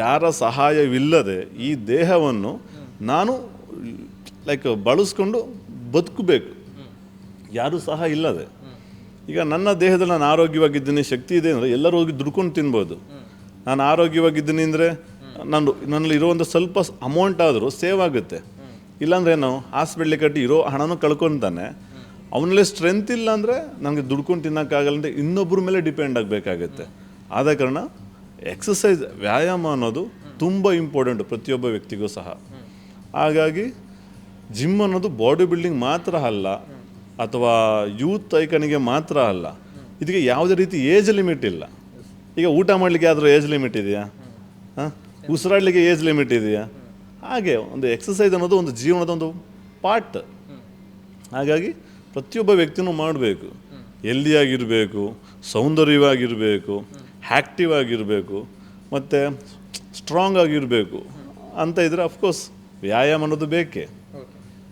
ಯಾರ ಸಹಾಯವಿಲ್ಲದೆ ಈ ದೇಹವನ್ನು ನಾನು ಬಳಸ್ಕೊಂಡು ಬದುಕಬೇಕು, ಯಾರೂ ಸಹ ಇಲ್ಲದೆ. ಈಗ ನನ್ನ ದೇಹದಲ್ಲಿ ನಾನು ಆರೋಗ್ಯವಾಗಿದ್ದೀನಿ, ಶಕ್ತಿ ಇದೆ ಅಂದರೆ ಎಲ್ಲರೂ ಹೋಗಿ ದುಡ್ಕೊಂಡು ತಿನ್ಬೋದು. ನಾನು ಆರೋಗ್ಯವಾಗಿದ್ದೀನಿ ಅಂದರೆ ನನ್ನಲ್ಲಿ ಇರೋವಂಥ ಸ್ವಲ್ಪ ಅಮೌಂಟ್ ಆದರೂ ಸೇವ್ ಆಗುತ್ತೆ. ಇಲ್ಲಾಂದರೆ ನಾವು ಹಾಸ್ಪಿಟ್ಲಿಗೆ ಕಟ್ಟಿ ಇರೋ ಹಣನೂ ಕಳ್ಕೊತಾನೆ. ಅವನಲ್ಲಿ ಸ್ಟ್ರೆಂತ್ ಇಲ್ಲ ಅಂದರೆ ನಮಗೆ ದುಡ್ಕೊಂಡು ತಿನ್ನೋಕ್ಕಾಗಲ್ಲ ಅಂದರೆ ಇನ್ನೊಬ್ಬರ ಮೇಲೆ ಡಿಪೆಂಡ್ ಆಗಬೇಕಾಗುತ್ತೆ. ಆದ ಕಾರಣ ಎಕ್ಸಸೈಸ್, ವ್ಯಾಯಾಮ ಅನ್ನೋದು ತುಂಬ ಇಂಪಾರ್ಟೆಂಟು ಪ್ರತಿಯೊಬ್ಬ ವ್ಯಕ್ತಿಗೂ ಸಹ. ಹಾಗಾಗಿ ಜಿಮ್ ಅನ್ನೋದು ಬಾಡಿ ಬಿಲ್ಡಿಂಗ್ ಮಾತ್ರ ಅಲ್ಲ, ಅಥವಾ ಯೂತ್ ಐಕನಿಗೆ ಮಾತ್ರ ಅಲ್ಲ. ಇದಕ್ಕೆ ಯಾವುದೇ ರೀತಿ ಏಜ್ ಲಿಮಿಟ್ ಇಲ್ಲ. ಈಗ ಊಟ ಮಾಡಲಿಕ್ಕೆ ಆದರೂ ಏಜ್ ಲಿಮಿಟ್ ಇದೆಯಾ? ಉಸಿರಾಡಲಿಕ್ಕೆ ಏಜ್ ಲಿಮಿಟ್ ಇದೆಯಾ? ಹಾಗೆ ಒಂದು ಎಕ್ಸಸೈಸ್ ಅನ್ನೋದು ಒಂದು ಜೀವನದ ಒಂದು ಪಾರ್ಟ್. ಹಾಗಾಗಿ ಪ್ರತಿಯೊಬ್ಬ ವ್ಯಕ್ತಿನೂ ಮಾಡಬೇಕು. ಹೆಲ್ದಿಯಾಗಿರಬೇಕು, ಸೌಂದರ್ಯವಾಗಿರಬೇಕು, ಆ್ಯಕ್ಟಿವ್ ಆಗಿರಬೇಕು ಮತ್ತು ಸ್ಟ್ರಾಂಗ್ ಆಗಿರಬೇಕು ಅಂತ ಇದ್ದರೆ ಅಫ್ಕೋರ್ಸ್ ವ್ಯಾಯಾಮ ಅನ್ನೋದು ಬೇಕೇ.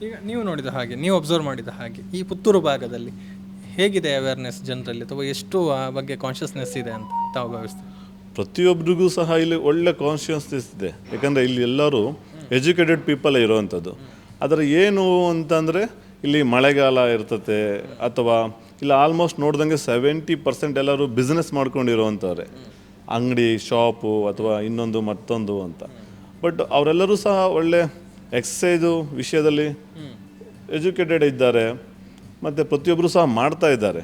ಈಗ ನೀವು ನೋಡಿದ ಹಾಗೆ, ನೀವು ಅಬ್ಸರ್ವ್ ಮಾಡಿದ ಹಾಗೆ ಈ ಪುತ್ತೂರು ಭಾಗದಲ್ಲಿ ಹೇಗಿದೆ ಅವೇರ್ನೆಸ್ ಜನರಲ್ಲಿ, ಅಥವಾ ಎಷ್ಟು ಆ ಬಗ್ಗೆ ಕಾನ್ಷಿಯಸ್ನೆಸ್ ಇದೆ ಅಂತ ತಾವು ಭಾವಿಸ್ತೀವಿ? ಪ್ರತಿಯೊಬ್ಬರಿಗೂ ಸಹ ಇಲ್ಲಿ ಒಳ್ಳೆ ಕಾನ್ಷಿಯಸ್ನೆಸ್ ಇದೆ. ಯಾಕಂದರೆ ಇಲ್ಲಿ ಎಲ್ಲರೂ ಎಜುಕೇಟೆಡ್ ಪೀಪಲ್ ಇರೋವಂಥದ್ದು. ಆದರೆ ಏನು ಅಂತಂದರೆ ಇಲ್ಲಿ ಮಳೆಗಾಲ ಇರ್ತದೆ, ಅಥವಾ ಇಲ್ಲ ಆಲ್ಮೋಸ್ಟ್ ನೋಡ್ದಂಗೆ 70% ಎಲ್ಲರೂ ಬಿಸ್ನೆಸ್ ಮಾಡ್ಕೊಂಡಿರೋವಂಥವ್ರೆ, ಅಂಗಡಿ, ಶಾಪು ಅಥವಾ ಇನ್ನೊಂದು ಮತ್ತೊಂದು ಅಂತ. ಬಟ್ ಅವರೆಲ್ಲರೂ ಸಹ ಒಳ್ಳೆ ಎಕ್ಸಸೈಸು ವಿಷಯದಲ್ಲಿ ಎಜುಕೇಟೆಡ್ ಇದ್ದಾರೆ ಮತ್ತು ಪ್ರತಿಯೊಬ್ಬರು ಸಹ ಮಾಡ್ತಾ ಇದ್ದಾರೆ.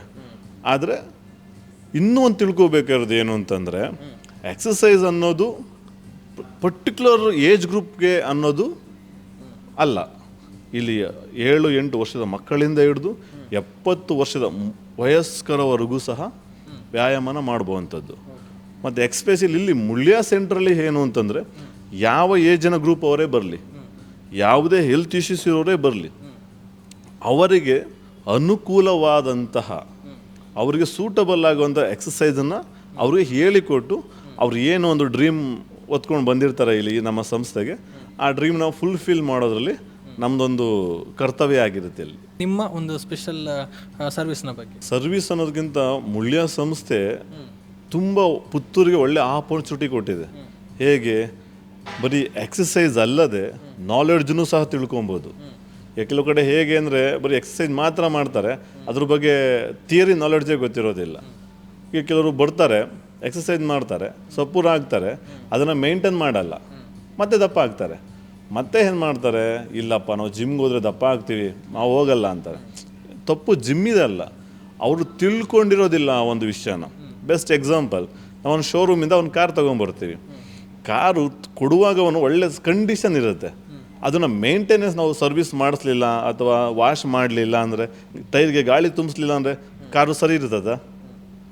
ಆದರೆ ಇನ್ನೂ ಒಂದು ತಿಳ್ಕೊಬೇಕಾಗಿರೋದು ಏನು ಅಂತಂದರೆ, ಎಕ್ಸಸೈಸ್ ಅನ್ನೋದು ಪರ್ಟಿಕ್ಯುಲರ್ ಏಜ್ ಗ್ರೂಪ್ಗೆ ಅನ್ನೋದು ಅಲ್ಲ. ಇಲ್ಲಿ 7-8 ವರ್ಷದ ಮಕ್ಕಳಿಂದ ಹಿಡಿದು 70 ವರ್ಷದ ವಯಸ್ಕರವರೆಗೂ ಸಹ ವ್ಯಾಯಾಮನ ಮಾಡುವಂಥದ್ದು. ಮತ್ತು ಎಕ್ಸ್ಪೆಷಲಿ ಇಲ್ಲಿ ಮುಳ್ಯ ಸೆಂಟ್ರಲ್ಲಿ ಏನು ಅಂತಂದರೆ, ಯಾವ ಏಜಿನ ಗ್ರೂಪ್ ಅವರೇ ಬರಲಿ, ಯಾವುದೇ ಹೆಲ್ತ್ ಇಶ್ಯೂಸ್ ಇರೋರೇ ಬರಲಿ, ಅವರಿಗೆ ಅನುಕೂಲವಾದಂತಹ, ಅವರಿಗೆ ಸೂಟಬಲ್ ಆಗುವಂಥ ಎಕ್ಸಸೈಸನ್ನು ಅವ್ರಿಗೆ ಹೇಳಿಕೊಟ್ಟು, ಅವ್ರು ಏನು ಒಂದು ಡ್ರೀಮ್ ಹೊತ್ಕೊಂಡು ಬಂದಿರ್ತಾರೆ ಇಲ್ಲಿ ನಮ್ಮ ಸಂಸ್ಥೆಗೆ, ಆ ಡ್ರೀಮ್ನ ಫುಲ್ಫಿಲ್ ಮಾಡೋದ್ರಲ್ಲಿ ನಮ್ಮದೊಂದು ಕರ್ತವ್ಯ ಆಗಿರುತ್ತೆ. ಇಲ್ಲಿ ನಿಮ್ಮ ಒಂದು ಸ್ಪೆಷಲ್ ಸರ್ವಿಸ್ನ ಬಗ್ಗೆ, ಸರ್ವಿಸ್ ಅನ್ನೋದಕ್ಕಿಂತ ಮುಳ್ಯ ಸಂಸ್ಥೆ ತುಂಬ ಪುತ್ತೂರಿಗೆ ಒಳ್ಳೆ ಆಪರ್ಚುನಿಟಿ ಕೊಟ್ಟಿದೆ. ಹೇಗೆ? ಬರೀ ಎಕ್ಸಸೈಸ್ ಅಲ್ಲದೆ ನಾಲೆಡ್ಜನ್ನು ಸಹ ತಿಳ್ಕೊಬೋದು. ಕೆಲವು ಕಡೆ ಹೇಗೆ ಅಂದರೆ ಬರೀ ಎಕ್ಸಸೈಸ್ ಮಾತ್ರ ಮಾಡ್ತಾರೆ, ಅದ್ರ ಬಗ್ಗೆ ಥಿಯರಿ ನಾಲೆಡ್ಜೇ ಗೊತ್ತಿರೋದಿಲ್ಲ. ಈಗ ಕೆಲವರು ಬರ್ತಾರೆ, ಎಕ್ಸಸೈಸ್ ಮಾಡ್ತಾರೆ, ಸಪೂರ ಆಗ್ತಾರೆ, ಅದನ್ನು ಮೇಂಟೈನ್ ಮಾಡಲ್ಲ, ಮತ್ತೆ ದಪ್ಪ ಆಗ್ತಾರೆ. ಮತ್ತೆ ಏನು ಮಾಡ್ತಾರೆ, ಇಲ್ಲಪ್ಪ ನಾವು ಜಿಮ್ಗೆ ಹೋದರೆ ದಪ್ಪ ಆಗ್ತೀವಿ, ನಾವು ಹೋಗಲ್ಲ ಅಂತಾರೆ. ತಪ್ಪು ಜಿಮ್ಮಿದಲ್ಲ, ಅವರು ತಿಳ್ಕೊಂಡಿರೋದಿಲ್ಲ ಆ ಒಂದು ವಿಷಯನ. ಬೆಸ್ಟ್ ಎಕ್ಸಾಂಪಲ್, ನಾವೊಂದು ಶೋರೂಮಿಂದ ಒಂದು ಕಾರ್ ತೊಗೊಂಬರ್ತೀವಿ. ಕಾರು ಕೊಡುವಾಗ ಅವನು ಒಳ್ಳೆ ಕಂಡೀಷನ್ ಇರುತ್ತೆ, ಅದನ್ನು ಮೇಂಟೆನೆನ್ಸ್ ನಾವು ಸರ್ವಿಸ್ ಮಾಡಿಸ್ಲಿಲ್ಲ ಅಥವಾ ವಾಶ್ ಮಾಡಲಿಲ್ಲ ಅಂದರೆ, ಟೈರ್ಗೆ ಗಾಳಿ ತುಂಬಿಸ್ಲಿಲ್ಲ ಅಂದರೆ ಕಾರು ಸರಿ ಇರ್ತದ,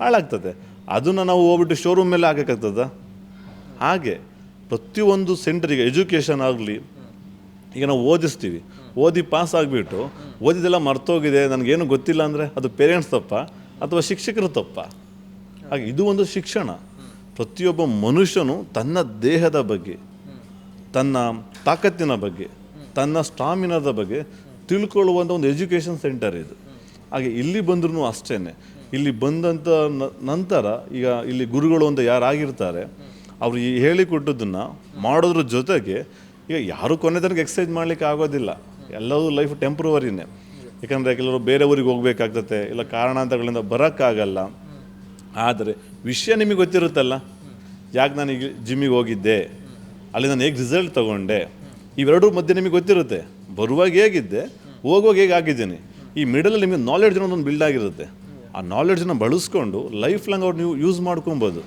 ಹಾಳಾಗ್ತದೆ. ಅದನ್ನು ನಾವು ಹೋಗ್ಬಿಟ್ಟು ಶೋರೂಮ್ ಮೇಲೆ ಹಾಕೋಕ್ಕಾಗ್ತದ? ಹಾಗೆ ಪ್ರತಿಯೊಂದು ಸೆಂಟರಿಗೆ ಎಜುಕೇಷನ್ ಆಗಲಿ, ಈಗ ನಾವು ಓದಿಸ್ತೀವಿ, ಓದಿ ಪಾಸ್ ಆಗಿಬಿಟ್ಟು ಓದಿದೆಲ್ಲ ಮರ್ತೋಗಿದೆ, ನನಗೇನು ಗೊತ್ತಿಲ್ಲ ಅಂದರೆ ಅದು ಪೇರೆಂಟ್ಸ್ ತಪ್ಪ ಅಥವಾ ಶಿಕ್ಷಕರು ತಪ್ಪ? ಹಾಗೆ ಇದು ಒಂದು ಶಿಕ್ಷಣ. ಪ್ರತಿಯೊಬ್ಬ ಮನುಷ್ಯನು ತನ್ನ ದೇಹದ ಬಗ್ಗೆ, ತನ್ನ ತಾಕತ್ತಿನ ಬಗ್ಗೆ, ತನ್ನ ಸ್ಟಾಮಿನಾದ ಬಗ್ಗೆ ತಿಳ್ಕೊಳ್ಳುವಂಥ ಒಂದು ಎಜುಕೇಷನ್ ಸೆಂಟರ್ ಇದು. ಹಾಗೆ ಇಲ್ಲಿ ಬಂದ್ರೂ ಅಷ್ಟೇ, ಇಲ್ಲಿ ಬಂದಂಥ ನಂತರ ಈಗ ಇಲ್ಲಿ ಗುರುಗಳು ಅಂತ ಯಾರಾಗಿರ್ತಾರೆ ಅವರು ಈ ಹೇಳಿಕೊಟ್ಟದನ್ನು ಮಾಡೋದ್ರ ಜೊತೆಗೆ, ಈಗ ಯಾರು ಕೊನೆ ತನಕ ಎಕ್ಸಸೈಸ್ ಮಾಡಲಿಕ್ಕೆ ಆಗೋದಿಲ್ಲ, ಎಲ್ಲವೂ ಲೈಫ್ ಟೆಂಪ್ರವರಿನೇ. ಯಾಕಂದರೆ ಕೆಲವರು ಬೇರೆ ಊರಿಗೆ ಹೋಗ್ಬೇಕಾಗ್ತದೆ, ಇಲ್ಲ ಕಾರಣಾಂತರಗಳಿಂದ ಬರೋಕ್ಕಾಗಲ್ಲ. ಆದರೆ ವಿಷಯ ನಿಮಗೆ ಗೊತ್ತಿರುತ್ತಲ್ಲ, ಯಾಕೆ ನಾನು ಈಗ ಜಿಮ್ಮಿಗೆ ಹೋಗಿದ್ದೆ, ಅಲ್ಲಿ ನಾನು ಹೇಗೆ ರಿಸಲ್ಟ್ ತೊಗೊಂಡೆ, ಇವೆರಡೂ ಮಧ್ಯೆ ನಿಮಗೆ ಗೊತ್ತಿರುತ್ತೆ. ಬರುವಾಗ ಹೇಗಿದ್ದೆ, ಹೋಗುವಾಗ ಹೇಗೆ ಆಗಿದ್ದೀನಿ, ಈ ಮಿಡಲಲ್ಲಿ ನಿಮಗೆ ನಾಲೆಡ್ಜ್ ಅನ್ನೋದೊಂದು ಬಿಲ್ಡ್ ಆಗಿರುತ್ತೆ. ಆ ನಾಲೆಡ್ಜನ್ನು ಬಳಸ್ಕೊಂಡು ಲೈಫ್ ಲಾಂಗ್ ಅವ್ರು ನೀವು ಯೂಸ್ ಮಾಡ್ಕೊಬೋದು.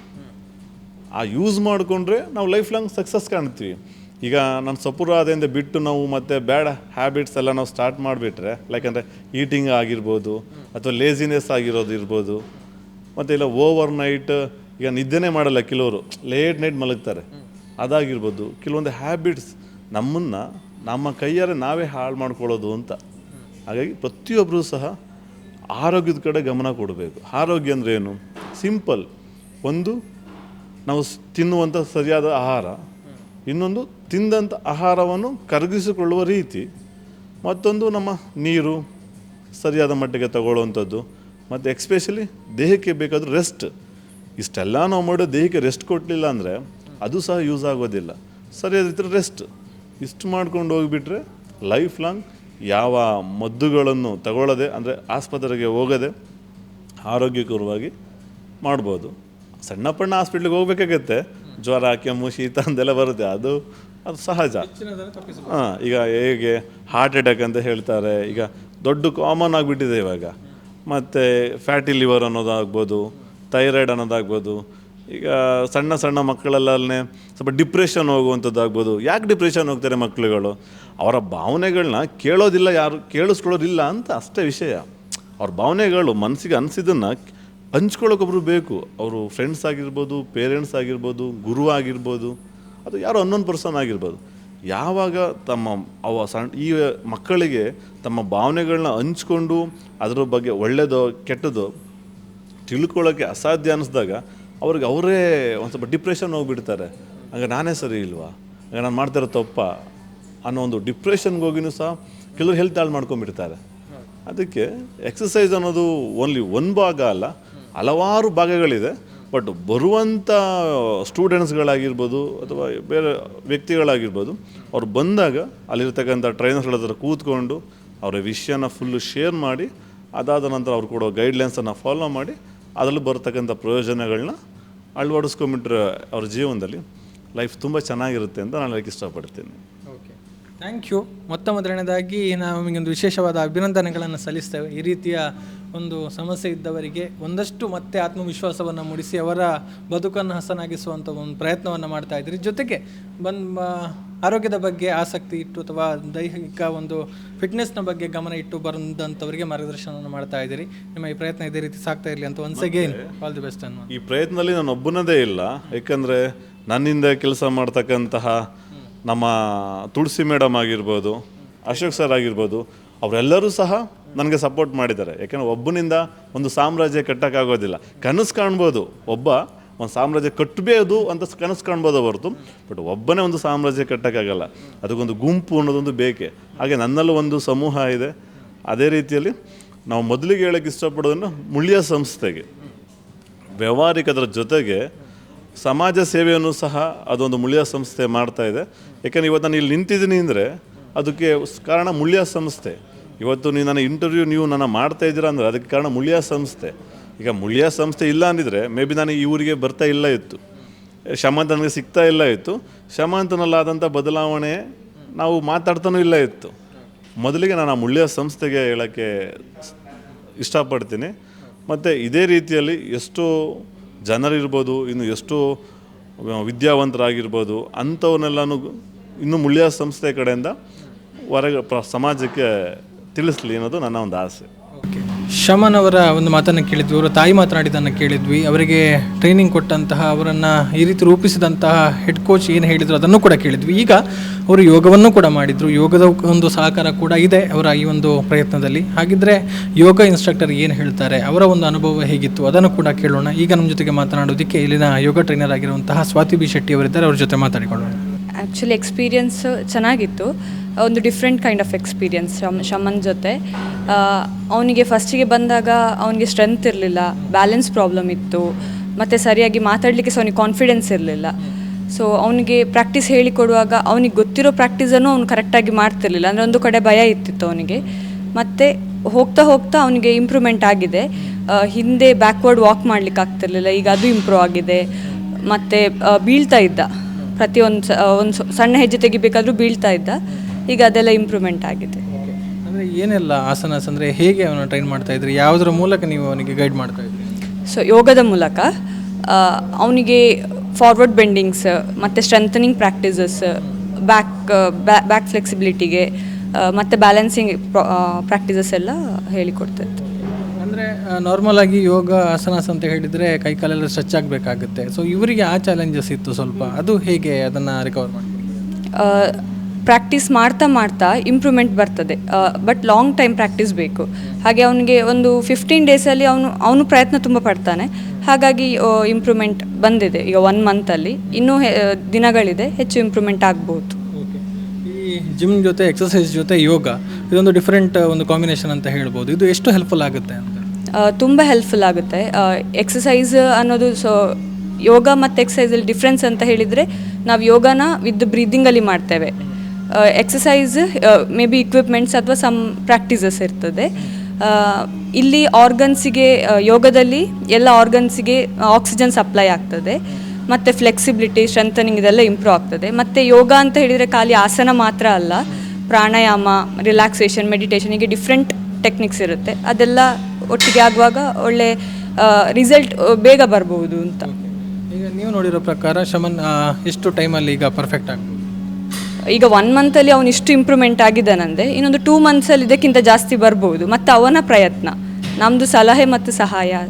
ಆ ಯೂಸ್ ಮಾಡಿಕೊಂಡ್ರೆ ನಾವು ಲೈಫ್ ಲಾಂಗ್ ಸಕ್ಸಸ್ ಕಾಣ್ತೀವಿ. ಈಗ ನಾನು ಸಪುರಾದಿಂದ ಬಿಟ್ಟು ನಾವು ಮತ್ತೆ ಬ್ಯಾಡ್ ಹ್ಯಾಬಿಟ್ಸ್ ಎಲ್ಲ ನಾವು ಸ್ಟಾರ್ಟ್ ಮಾಡಿಬಿಟ್ರೆ, ಯಾಕಂದರೆ ಈಟಿಂಗ್ ಆಗಿರ್ಬೋದು ಅಥವಾ ಲೇಸಿನೆಸ್ ಆಗಿರೋದು ಇರ್ಬೋದು, ಮತ್ತು ಇಲ್ಲ ಓವರ್ ನೈಟ್ ಈಗ ನಿದ್ದೆನೇ ಮಾಡಲ್ಲ ಕೆಲವರು, ಲೇಟ್ ನೈಟ್ ಮಲಗ್ತಾರೆ, ಅದಾಗಿರ್ಬೋದು. ಕೆಲವೊಂದು ಹ್ಯಾಬಿಟ್ಸ್ ನಮ್ಮನ್ನು ನಮ್ಮ ಕೈಯಾರೆ ನಾವೇ ಹಾಳು ಮಾಡ್ಕೊಳ್ಳೋದು ಅಂತ. ಹಾಗಾಗಿ ಪ್ರತಿಯೊಬ್ಬರೂ ಸಹ ಆರೋಗ್ಯದ ಕಡೆ ಗಮನ ಕೊಡಬೇಕು. ಆರೋಗ್ಯ ಅಂದರೆ ಏನು? ಸಿಂಪಲ್. ಒಂದು, ನಾವು ತಿನ್ನುವಂಥ ಸರಿಯಾದ ಆಹಾರ, ಇನ್ನೊಂದು ತಿಂದಂಥ ಆಹಾರವನ್ನು ಕರಗಿಸಿಕೊಳ್ಳುವ ರೀತಿ, ಮತ್ತೊಂದು ನಮ್ಮ ನೀರು ಸರಿಯಾದ ಮಟ್ಟಿಗೆ ತಗೊಳ್ಳುವಂಥದ್ದು, ಮತ್ತು ಎಕ್ಸ್ಪೆಷಲಿ ದೇಹಕ್ಕೆ ಬೇಕಾದರೂ ರೆಸ್ಟ್. ಇಷ್ಟೆಲ್ಲ ನಾವು ಮಾಡೋ ದೇಹಕ್ಕೆ ರೆಸ್ಟ್ ಕೊಡಲಿಲ್ಲ ಅಂದರೆ ಅದು ಸಹ ಯೂಸ್ ಆಗೋದಿಲ್ಲ. ಸರಿಯಾದ ರೀತಿ ರೆಸ್ಟ್ ಇಷ್ಟು ಮಾಡ್ಕೊಂಡು ಹೋಗಿಬಿಟ್ರೆ ಲೈಫ್ ಲಾಂಗ್ ಯಾವ ಮದ್ದುಗಳನ್ನು ತಗೊಳ್ಳದೆ, ಅಂದರೆ ಆಸ್ಪತ್ರೆಗೆ ಹೋಗದೆ ಆರೋಗ್ಯಕರವಾಗಿ ಮಾಡ್ಬೋದು. ಸಣ್ಣ ಪಣ್ಣ ಹಾಸ್ಪಿಟ್ಲಿಗೆ ಹೋಗ್ಬೇಕಾಗತ್ತೆ, ಜ್ವರ, ಕೆಮ್ಮು, ಶೀತ ಅಂತೆಲ್ಲ ಬರುತ್ತೆ, ಅದು ಸಹಜ. ಈಗ ಹೇಗೆ ಹಾರ್ಟ್ ಅಟ್ಯಾಕ್ ಅಂತ ಹೇಳ್ತಾರೆ, ಈಗ ದೊಡ್ಡ ಕಾಮನ್ ಆಗಿಬಿಟ್ಟಿದೆ ಇವಾಗ. ಮತ್ತು ಫ್ಯಾಟಿ ಲಿವರ್ ಅನ್ನೋದಾಗ್ಬೋದು, ಥೈರಾಯ್ಡ್ ಅನ್ನೋದಾಗ್ಬೋದು. ಈಗ ಸಣ್ಣ ಸಣ್ಣ ಮಕ್ಕಳಲ್ಲೇ ಸ್ವಲ್ಪ ಡಿಪ್ರೆಷನ್ ಹೋಗುವಂಥದ್ದಾಗ್ಬೋದು. ಯಾಕೆ ಡಿಪ್ರೆಷನ್ ಹೋಗ್ತಾರೆ ಮಕ್ಕಳುಗಳು? ಅವರ ಭಾವನೆಗಳನ್ನ ಕೇಳೋದಿಲ್ಲ, ಯಾರು ಕೇಳಿಸ್ಕೊಳ್ಳೋದಿಲ್ಲ ಅಂತ ಅಷ್ಟೇ ವಿಷಯ. ಅವ್ರ ಭಾವನೆಗಳು ಮನಸ್ಸಿಗೆ ಅನಿಸಿದ್ದನ್ನು ಹಂಚ್ಕೊಳ್ಳೋಕೊಬ್ರು ಬೇಕು. ಅವರು ಫ್ರೆಂಡ್ಸ್ ಆಗಿರ್ಬೋದು, ಪೇರೆಂಟ್ಸ್ ಆಗಿರ್ಬೋದು, ಗುರು ಆಗಿರ್ಬೋದು, ಅದು ಯಾರೋ ಅನ್ನೊಂದು ಪರ್ಸನ್ ಆಗಿರ್ಬೋದು. ಯಾವಾಗ ಈ ಮಕ್ಕಳಿಗೆ ತಮ್ಮ ಭಾವನೆಗಳನ್ನ ಹಂಚ್ಕೊಂಡು ಅದ್ರ ಬಗ್ಗೆ ಒಳ್ಳೆಯದೋ ಕೆಟ್ಟದೋ ತಿಳ್ಕೊಳ್ಳೋಕ್ಕೆ ಅಸಾಧ್ಯ ಅನ್ನಿಸ್ದಾಗ ಅವ್ರಿಗೆ ಅವರೇ ಒಂದು ಸ್ವಲ್ಪ ಡಿಪ್ರೆಷನ್ ಹೋಗಿಬಿಡ್ತಾರೆ. ಹಂಗೆ ನಾನೇ ಸರಿ ಇಲ್ವಾ, ಹಂಗೆ ನಾನು ಮಾಡ್ತಾರೋ ತಪ್ಪ ಅನ್ನೋ ಒಂದು ಡಿಪ್ರೆಷನ್ಗೆ ಹೋಗಿನೂ ಸಹ ಕೆಲವರು ಹೆಲ್ತ್ ಹಾಳು ಮಾಡ್ಕೊಂಡ್ಬಿಡ್ತಾರೆ. ಅದಕ್ಕೆ ಎಕ್ಸಸೈಸ್ ಅನ್ನೋದು ಓನ್ಲಿ ಒಂದು ಭಾಗ ಅಲ್ಲ, ಹಲವಾರು ಭಾಗಗಳಿದೆ. ಬಟ್ ಬರುವಂಥ ಸ್ಟೂಡೆಂಟ್ಸ್ಗಳಾಗಿರ್ಬೋದು ಅಥವಾ ಬೇರೆ ವ್ಯಕ್ತಿಗಳಾಗಿರ್ಬೋದು, ಅವ್ರು ಬಂದಾಗ ಅಲ್ಲಿರ್ತಕ್ಕಂಥ ಟ್ರೈನರ್ಸ್ಗಳ ಹತ್ರ ಕೂತ್ಕೊಂಡು ಅವರ ವಿಷಯನ ಫುಲ್ಲು ಶೇರ್ ಮಾಡಿ, ಅದಾದ ನಂತರ ಅವ್ರು ಕೊಡೋ ಗೈಡ್ಲೈನ್ಸನ್ನು ಫಾಲೋ ಮಾಡಿ ಅದರಲ್ಲಿ ಬರ್ತಕ್ಕಂಥ ಪ್ರಯೋಜನಗಳನ್ನ ಅಳವಡಿಸ್ಕೊಂಬಿಟ್ರೆ ಅವ್ರ ಜೀವನದಲ್ಲಿ ಲೈಫ್ ತುಂಬ ಚೆನ್ನಾಗಿರುತ್ತೆ ಅಂತ ನಾನು ಹೇಳಕ್ಕೆ ಇಷ್ಟಪಡ್ತೀನಿ. Okay, thank you. ಮೊದಲನೇದಾಗಿ ನಾವು ನಿಮಗೊಂದು ವಿಶೇಷವಾದ ಅಭಿನಂದನೆಗಳನ್ನು ಸಲ್ಲಿಸ್ತೇವೆ. ಈ ರೀತಿಯ ಒಂದು ಸಮಸ್ಯೆ ಇದ್ದವರಿಗೆ ಒಂದಷ್ಟು ಮತ್ತೆ ಆತ್ಮವಿಶ್ವಾಸವನ್ನು ಮೂಡಿಸಿ ಅವರ ಬದುಕನ್ನು ಹಸನಾಗಿಸುವಂಥ ಒಂದು ಪ್ರಯತ್ನವನ್ನು ಮಾಡ್ತಾ ಇದ್ದೀರಿ. ಜೊತೆಗೆ ಆರೋಗ್ಯದ ಬಗ್ಗೆ ಆಸಕ್ತಿ ಇಟ್ಟು ಅಥವಾ ದೈಹಿಕ ಒಂದು ಫಿಟ್ನೆಸ್ನ ಬಗ್ಗೆ ಗಮನ ಇಟ್ಟು ಬಂದಂಥವರಿಗೆ ಮಾರ್ಗದರ್ಶನವನ್ನು ಮಾಡ್ತಾ ಇದ್ದೀರಿ. ನಿಮ್ಮ ಈ ಪ್ರಯತ್ನ ಇದೇ ರೀತಿ ಸಾಗ್ತಾ ಇರಲಿ ಅಂತ once again all the best ಅನ್ನೋ. ಈ ಪ್ರಯತ್ನದಲ್ಲಿ ನಾನು ಒಬ್ಬನದೇ ಇಲ್ಲ, ಯಾಕಂದರೆ ನನ್ನಿಂದ ಕೆಲಸ ಮಾಡ್ತಕ್ಕಂತಹ ನಮ್ಮ ತುಳಸಿ ಮೇಡಮ್ ಆಗಿರ್ಬೋದು, ಅಶೋಕ್ ಸರ್ ಆಗಿರ್ಬೋದು, ಅವರೆಲ್ಲರೂ ಸಹ ನನಗೆ ಸಪೋರ್ಟ್ ಮಾಡಿದ್ದಾರೆ. ಯಾಕೆಂದರೆ ಒಬ್ಬನಿಂದ ಒಂದು ಸಾಮ್ರಾಜ್ಯ ಕಟ್ಟೋಕ್ಕಾಗೋದಿಲ್ಲ. ಕನಸು ಕಾಣ್ಬೋದು, ಒಂದು ಸಾಮ್ರಾಜ್ಯ ಕಟ್ಟಬೇಕು ಅಂತ ಕನಸು ಕಾಣ್ಬೋದು ಹೊರತು, ಬಟ್ ಒಬ್ಬನೇ ಒಂದು ಸಾಮ್ರಾಜ್ಯ ಕಟ್ಟೋಕ್ಕಾಗಲ್ಲ. ಅದಕ್ಕೊಂದು ಗುಂಪು ಅನ್ನೋದೊಂದು ಬೇಕೇ. ಹಾಗೆ ನನ್ನಲ್ಲೂ ಒಂದು ಸಮೂಹ ಇದೆ. ಅದೇ ರೀತಿಯಲ್ಲಿ ನಾವು ಮೊದಲಿಗೆ ಹೇಳೋಕ್ಕೆ ಇಷ್ಟಪಡೋದನ್ನು ಮುಳಿಯ ಸಂಸ್ಥೆಗೆ ವ್ಯವಹಾರಿಕದ್ರ ಜೊತೆಗೆ ಸಮಾಜ ಸೇವೆಯನ್ನು ಸಹ ಅದೊಂದು ಮುಳಿಯ ಸಂಸ್ಥೆ ಮಾಡ್ತಾಯಿದೆ. ಯಾಕೆಂದರೆ ಇವತ್ತು ನಾನು ಇಲ್ಲಿ ನಿಂತಿದ್ದೀನಿ ಅಂದರೆ ಅದಕ್ಕೆ ಕಾರಣ ಮುಳಿಯ ಸಂಸ್ಥೆ. ಇವತ್ತು ನನ್ನ ಇಂಟರ್ವ್ಯೂ ನೀವು ಮಾಡ್ತಾಯಿದ್ದೀರಾ ಅಂದರೆ ಅದಕ್ಕೆ ಕಾರಣ ಮುಳಿಯ ಸಂಸ್ಥೆ. ಈಗ ಮುಳಿಯ ಸಂಸ್ಥೆ ಇಲ್ಲ ಅಂದಿದ್ರೆ ಮೇ ಬಿ ನಾನು ಈ ಊರಿಗೆ ಬರ್ತಾ ಇಲ್ಲ ಇತ್ತು, ಶಮಂತ ನನಗೆ ಸಿಗ್ತಾ ಇಲ್ಲ ಇತ್ತು, ಶಮಂತನಲ್ಲಾದಂಥ ಬದಲಾವಣೆ ನಾವು ಮಾತಾಡ್ತಾನೂ ಇಲ್ಲ ಇತ್ತು. ಮೊದಲಿಗೆ ನಾನು ಆ ಮುಳಿಯ ಸಂಸ್ಥೆಗೆ ಹೇಳೋಕ್ಕೆ ಇಷ್ಟಪಡ್ತೀನಿ. ಮತ್ತು ಇದೇ ರೀತಿಯಲ್ಲಿ ಎಷ್ಟೋ ಜನರಿರ್ಬೋದು, ಇನ್ನು ಎಷ್ಟೋ ವಿದ್ಯಾವಂತರಾಗಿರ್ಬೋದು, ಅಂಥವನ್ನೆಲ್ಲನೂ ಇನ್ನು ಮುಳಿಯ ಸಂಸ್ಥೆ ಕಡೆಯಿಂದ ಹೊರಗೆ ಸಮಾಜಕ್ಕೆ ತಿಳಿಸ್ಲಿ ಅನ್ನೋದು ನನ್ನ ಒಂದು ಆಸೆ. ಓಕೆ, ಶಮನ್ ಅವರ ಒಂದು ಮಾತನ್ನು ಕೇಳಿದ್ವಿ, ಅವರ ತಾಯಿ ಮಾತನಾಡಿದ್ದನ್ನು ಕೇಳಿದ್ವಿ, ಅವರಿಗೆ ಟ್ರೈನಿಂಗ್ ಕೊಟ್ಟಂತಹ, ಅವರನ್ನು ಈ ರೀತಿ ರೂಪಿಸಿದಂತಹ ಹೆಡ್ ಕೋಚ್ ಏನು ಹೇಳಿದ್ರು ಅದನ್ನು ಕೂಡ ಕೇಳಿದ್ವಿ. ಈಗ ಅವರು ಯೋಗವನ್ನು ಕೂಡ ಮಾಡಿದರು, ಯೋಗದ ಒಂದು ಸಹಕಾರ ಕೂಡ ಇದೆ ಅವರ ಈ ಒಂದು ಪ್ರಯತ್ನದಲ್ಲಿ. ಹಾಗಿದ್ರೆ ಯೋಗ ಇನ್ಸ್ಟ್ರಕ್ಟರ್ ಏನು ಹೇಳ್ತಾರೆ, ಅವರ ಒಂದು ಅನುಭವ ಹೇಗಿತ್ತು ಅದನ್ನು ಕೂಡ ಕೇಳೋಣ. ಈಗ ನಮ್ಮ ಜೊತೆಗೆ ಮಾತನಾಡೋದಕ್ಕೆ ಇಲ್ಲಿನ ಯೋಗ ಟ್ರೈನರ್ ಆಗಿರುವಂತಹ ಸ್ವಾತಿ ಬಿ ಶೆಟ್ಟಿ ಅವರಿದ್ದಾರೆ, ಅವ್ರ ಜೊತೆ ಮಾತಾಡಿಕೊಳ್ಳೋಣ. ಆ್ಯಕ್ಚುಲಿ ಎಕ್ಸ್ಪೀರಿಯನ್ಸ್ ಚೆನ್ನಾಗಿತ್ತು, ಒಂದು different kind of experience. Shaman ಜೊತೆ ಅವನಿಗೆ ಫಸ್ಟಿಗೆ ಬಂದಾಗ ಅವನಿಗೆ ಸ್ಟ್ರೆಂತ್ ಇರಲಿಲ್ಲ, ಬ್ಯಾಲೆನ್ಸ್ ಪ್ರಾಬ್ಲಮ್ ಇತ್ತು, ಮತ್ತು ಸರಿಯಾಗಿ ಮಾತಾಡಲಿಕ್ಕೆ ಸಹ ಅವನಿಗೆ ಕಾನ್ಫಿಡೆನ್ಸ್ ಇರಲಿಲ್ಲ. ಸೊ ಅವನಿಗೆ ಪ್ರಾಕ್ಟೀಸ್ ಹೇಳಿಕೊಡುವಾಗ ಅವನಿಗೆ ಗೊತ್ತಿರೋ ಪ್ರಾಕ್ಟೀಸನ್ನು ಅವ್ನು ಕರೆಕ್ಟಾಗಿ ಮಾಡ್ತಿರ್ಲಿಲ್ಲ, ಅಂದರೆ ಒಂದು ಕಡೆ ಭಯ ಇತ್ತಿತ್ತು ಅವನಿಗೆ. ಮತ್ತು ಹೋಗ್ತಾ ಹೋಗ್ತಾ ಅವನಿಗೆ ಇಂಪ್ರೂವ್ಮೆಂಟ್ ಆಗಿದೆ. ಹಿಂದೆ ಬ್ಯಾಕ್ವರ್ಡ್ ವಾಕ್ ಮಾಡಲಿಕ್ಕೆ ಆಗ್ತಿರ್ಲಿಲ್ಲ, ಈಗ ಅದು ಇಂಪ್ರೂವ್ ಆಗಿದೆ. ಮತ್ತು ಬೀಳ್ತಾ ಇದ್ದ, ಒಂದು ಸಣ್ಣ ಹೆಜ್ಜೆ ತೆಗಿಬೇಕಾದ್ರೂ ಬೀಳ್ತಾ ಇದ್ದ, ಈಗ ಅದೆಲ್ಲ ಇಂಪ್ರೂವ್ಮೆಂಟ್ ಆಗಿದೆ. ಅಂದರೆ ಏನೆಲ್ಲ ಆಸನಸ್, ಅಂದರೆ ಹೇಗೆ ಅವನು ಟ್ರೈನ್ ಮಾಡ್ತಾ ಇದ್ರಿ, ಯಾವುದರ ಮೂಲಕ ನೀವು ಅವನಿಗೆ ಗೈಡ್ ಮಾಡ್ತಾ ಇದ್ರಿ? ಸೊ ಯೋಗದ ಮೂಲಕ ಅವನಿಗೆ ಫಾರ್ವರ್ಡ್ ಬೆಂಡಿಂಗ್ಸ್ ಮತ್ತು ಸ್ಟ್ರೆಂಥನಿಂಗ್ ಪ್ರಾಕ್ಟೀಸಸ್, ಬ್ಯಾಕ್ ಫ್ಲೆಕ್ಸಿಬಿಲಿಟಿಗೆ ಮತ್ತು ಬ್ಯಾಲೆನ್ಸಿಂಗ್ ಪ್ರಾಕ್ಟೀಸಸ್ ಎಲ್ಲ ಹೇಳಿಕೊಡ್ತಾಯಿತ್ತು. ಅಂದರೆ ನಾರ್ಮಲ್ ಆಗಿ ಯೋಗ ಆಸನಸ್ ಅಂತ ಹೇಳಿದರೆ ಕೈಕಾಲೆಲ್ಲ ಸ್ಟ್ರೆಚ್ ಆಗಬೇಕಾಗುತ್ತೆ. ಸೊ ಇವರಿಗೆ ಆ ಚಾಲೆಂಜಸ್ ಇತ್ತು ಸ್ವಲ್ಪ, ಅದು ಹೇಗೆ ಅದನ್ನು ರಿಕವರ್ ಮಾಡಿ? ಪ್ರಾಕ್ಟೀಸ್ ಮಾಡ್ತಾ ಮಾಡ್ತಾ ಇಂಪ್ರೂವ್ಮೆಂಟ್ ಬರ್ತದೆ, ಬಟ್ ಲಾಂಗ್ ಟೈಮ್ ಪ್ರಾಕ್ಟೀಸ್ ಬೇಕು. ಹಾಗೆ ಅವನಿಗೆ ಒಂದು 15 ಡೇಸಲ್ಲಿ ಅವನು ಪ್ರಯತ್ನ ತುಂಬ ಪಡ್ತಾನೆ, ಹಾಗಾಗಿ ಇಂಪ್ರೂವ್ಮೆಂಟ್ ಬಂದಿದೆ. ಈಗ 1 ಮಂತಲ್ಲಿ ಇನ್ನೂ ದಿನಗಳಿದೆ, ಹೆಚ್ಚು ಇಂಪ್ರೂವ್ಮೆಂಟ್ ಆಗ್ಬೋದು. ಈ ಜಿಮ್ ಜೊತೆ ಎಕ್ಸಸೈಸ್ ಜೊತೆ ಯೋಗ ಇದೊಂದು ಡಿಫ್ರೆಂಟ್ ಒಂದು ಕಾಂಬಿನೇಷನ್ ಅಂತ ಹೇಳ್ಬೋದು. ಇದು ಎಷ್ಟು ಹೆಲ್ಪ್ಫುಲ್ ಆಗುತ್ತೆ ಅಂತ? ತುಂಬ ಹೆಲ್ಪ್ಫುಲ್ ಆಗುತ್ತೆ. ಎಕ್ಸಸೈಸ್ ಅನ್ನೋದು, ಸೊ ಯೋಗ ಮತ್ತು ಎಕ್ಸಸೈಸಲ್ಲಿ ಡಿಫ್ರೆನ್ಸ್ ಅಂತ ಹೇಳಿದರೆ, ನಾವು ಯೋಗನ ವಿತ್ ಬ್ರೀದಿಂಗಲ್ಲಿ ಮಾಡ್ತೇವೆ, ಎಕ್ಸಸೈಸ್ ಮೇ ಬಿ ಇಕ್ವಿಪ್ಮೆಂಟ್ಸ್ ಅಥವಾ ಸಮ್ ಪ್ರಾಕ್ಟೀಸಸ್ ಇರ್ತದೆ. ಇಲ್ಲಿ ಆರ್ಗನ್ಸಿಗೆ, ಯೋಗದಲ್ಲಿ ಎಲ್ಲ ಆರ್ಗನ್ಸಿಗೆ ಆಕ್ಸಿಜನ್ ಸಪ್ಲೈ ಆಗ್ತದೆ, ಮತ್ತು ಫ್ಲೆಕ್ಸಿಬಿಲಿಟಿ, ಸ್ಟ್ರೆಂಥನಿಂಗ್ ಇದೆಲ್ಲ ಇಂಪ್ರೂವ್ ಆಗ್ತದೆ. ಮತ್ತು ಯೋಗ ಅಂತ ಹೇಳಿದರೆ ಖಾಲಿ ಆಸನ ಮಾತ್ರ ಅಲ್ಲ, ಪ್ರಾಣಾಯಾಮ, ರಿಲ್ಯಾಕ್ಸೇಷನ್, ಮೆಡಿಟೇಷನ್, ಹೀಗೆ ಡಿಫ್ರೆಂಟ್ ಟೆಕ್ನಿಕ್ಸ್ ಇರುತ್ತೆ. ಅದೆಲ್ಲ ಒಟ್ಟಿಗೆ ಆಗುವಾಗ ಒಳ್ಳೆ ರಿಸಲ್ಟ್ ಬೇಗ ಬರ್ಬೋದು ಅಂತ. ಈಗ ನೀವು ನೋಡಿರೋ ಪ್ರಕಾರ ಶಮನ್ ಎಷ್ಟು ಟೈಮಲ್ಲಿ ಈಗ ಪರ್ಫೆಕ್ಟ್ ಆಗ್ಬೋದು? ಈಗ 1 ಮಂತಲ್ಲಿ ಅವನು ಇಷ್ಟು ಇಂಪ್ರೂವ್ಮೆಂಟ್ ಆಗಿದ್ದಾನಂದರೆ ಇನ್ನೊಂದು 2 ಮಂತ್ಸಲ್ಲಿ ಇದಕ್ಕಿಂತ ಜಾಸ್ತಿ ಬರ್ಬೋದು. ಮತ್ತು ಅವನ ಪ್ರಯತ್ನ, ನಮ್ಮದು ಸಲಹೆ ಮತ್ತು ಸಹಾಯ.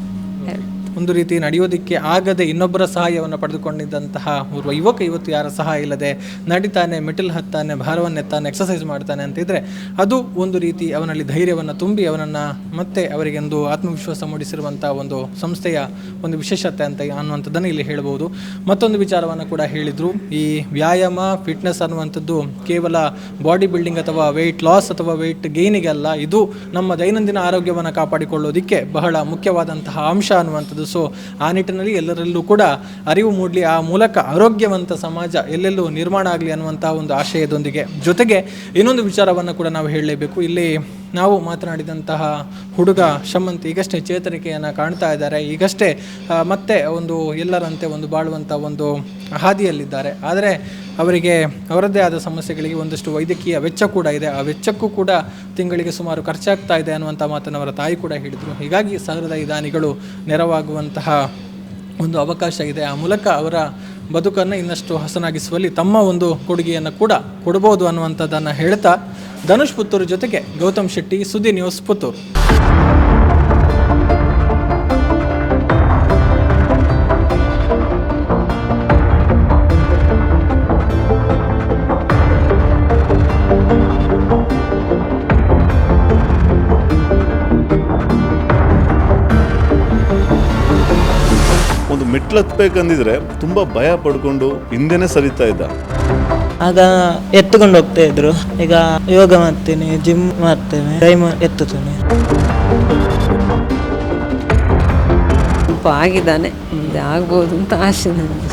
ಒಂದು ರೀತಿ ನಡೆಯೋದಕ್ಕೆ ಆಗದೆ ಇನ್ನೊಬ್ಬರ ಸಹಾಯವನ್ನು ಪಡೆದುಕೊಂಡಿದ್ದಂತಹ ಓರ್ವ ಯುವಕ ಇವತ್ತು ಯಾರ ಸಹಾಯ ಇಲ್ಲದೆ ನಡಿತಾನೆ, ಮೆಟಲ್ ಹತ್ತಾನೆ, ಭಾರವನ್ನು ಎತ್ತಾನೆ, ಎಕ್ಸಸೈಸ್ ಮಾಡ್ತಾನೆ ಅಂತಿದ್ರೆ ಅದು ಒಂದು ರೀತಿ ಅವನಲ್ಲಿ ಧೈರ್ಯವನ್ನು ತುಂಬಿ ಅವನನ್ನು ಮತ್ತೆ ಅವರಿಗೆಂದು ಆತ್ಮವಿಶ್ವಾಸ ಮೂಡಿಸಿರುವಂಥ ಒಂದು ಸಂಸ್ಥೆಯ ಒಂದು ವಿಶೇಷತೆ ಅಂತ ಅನ್ನುವಂಥದ್ದನ್ನು ಇಲ್ಲಿ ಹೇಳ್ಬೋದು. ಮತ್ತೊಂದು ವಿಚಾರವನ್ನು ಕೂಡ ಹೇಳಿದರು, ಈ ವ್ಯಾಯಾಮ, ಫಿಟ್ನೆಸ್ ಅನ್ನುವಂಥದ್ದು ಕೇವಲ ಬಾಡಿ ಬಿಲ್ಡಿಂಗ್ ಅಥವಾ ವೆಯ್ಟ್ ಲಾಸ್ ಅಥವಾ ವೆಯ್ಟ್ ಗೇನಿಗಲ್ಲ, ಇದು ನಮ್ಮ ದೈನಂದಿನ ಆರೋಗ್ಯವನ್ನು ಕಾಪಾಡಿಕೊಳ್ಳೋದಕ್ಕೆ ಬಹಳ ಮುಖ್ಯವಾದಂತಹ ಅಂಶ ಅನ್ನುವಂಥದ್ದು. ಸೊ ಆ ನಿಟ್ಟಿನಲ್ಲಿ ಎಲ್ಲರಲ್ಲೂ ಕೂಡ ಅರಿವು ಮೂಡಲಿ, ಆ ಮೂಲಕ ಆರೋಗ್ಯವಂತ ಸಮಾಜ ಎಲ್ಲೆಲ್ಲೂ ನಿರ್ಮಾಣ ಆಗಲಿ ಅನ್ನುವಂಥ ಒಂದು ಆಶಯದೊಂದಿಗೆ ಜೊತೆಗೆ ಇನ್ನೊಂದು ವಿಚಾರವನ್ನು ಕೂಡ ನಾವು ಹೇಳಲೇಬೇಕು. ಇಲ್ಲಿ ನಾವು ಮಾತನಾಡಿದಂತಹ ಹುಡುಗ ಶಮಂತ್ ಈಗಷ್ಟೇ ಚೇತರಿಕೆಯನ್ನು ಕಾಣ್ತಾ ಇದ್ದಾರೆ, ಈಗಷ್ಟೇ ಮತ್ತೆ ಒಂದು ಎಲ್ಲರಂತೆ ಒಂದು ಬಾಳುವಂಥ ಒಂದು ಹಾದಿಯಲ್ಲಿದ್ದಾರೆ. ಆದರೆ ಅವರಿಗೆ ಅವರದ್ದೇ ಆದ ಸಮಸ್ಯೆಗಳಿಗೆ ಒಂದಷ್ಟು ವೈದ್ಯಕೀಯ ವೆಚ್ಚ ಕೂಡ ಇದೆ, ಆ ವೆಚ್ಚಕ್ಕೂ ಕೂಡ ತಿಂಗಳಿಗೆ ಸುಮಾರು ಖರ್ಚಾಗ್ತಾ ಇದೆ ಅನ್ನುವಂಥ ಮಾತನ್ನು ಅವರ ತಾಯಿ ಕೂಡ ಹೇಳಿದರು. ಹೀಗಾಗಿ ಸಹೃದಯ ದಾನಿಗಳು ನೆರವಾಗುವಂತಹ ಒಂದು ಅವಕಾಶ ಇದೆ, ಆ ಮೂಲಕ ಅವರ ಬದುಕನ್ನು ಇನ್ನಷ್ಟು ಹಸನಾಗಿಸುವಲ್ಲಿ ತಮ್ಮ ಒಂದು ಕೊಡುಗೆಯನ್ನು ಕೂಡ ಕೊಡ್ಬೋದು ಅನ್ನುವಂಥದ್ದನ್ನು ಹೇಳ್ತಾ ಧನುಷ್ ಪುತ್ತೂರು ಜೊತೆಗೆ ಗೌತಮ್ ಶೆಟ್ಟಿ, ಸುದ್ದಿ ನ್ಯೂಸ್, ಪುತ್ತೂರು. ಮೆಟ್ಲತ್ಬೇಕಂದಿದ್ರೆ ತುಂಬ ಭಯ ಪಡ್ಕೊಂಡು ಹಿಂದೆನೇ ಸರಿತಾ ಇದ್ದ. ಆಗ ಎತ್ತುಕೊಂಡು ಹೋಗ್ತಾ ಇದ್ರು, ಈಗ ಯೋಗ ಮಾಡ್ತೀನಿ, ಜಿಮ್ ಮಾಡ್ತೇನೆ, ಟೈಮ್ ಎತ್ತುತ್ತೇನೆ. ಸ್ವಲ್ಪ ಆಗಿದ್ದಾನೆ, ಮುಂದೆ ಆಗ್ಬೋದು ಅಂತ ಆಸೆ ನನಗೆ.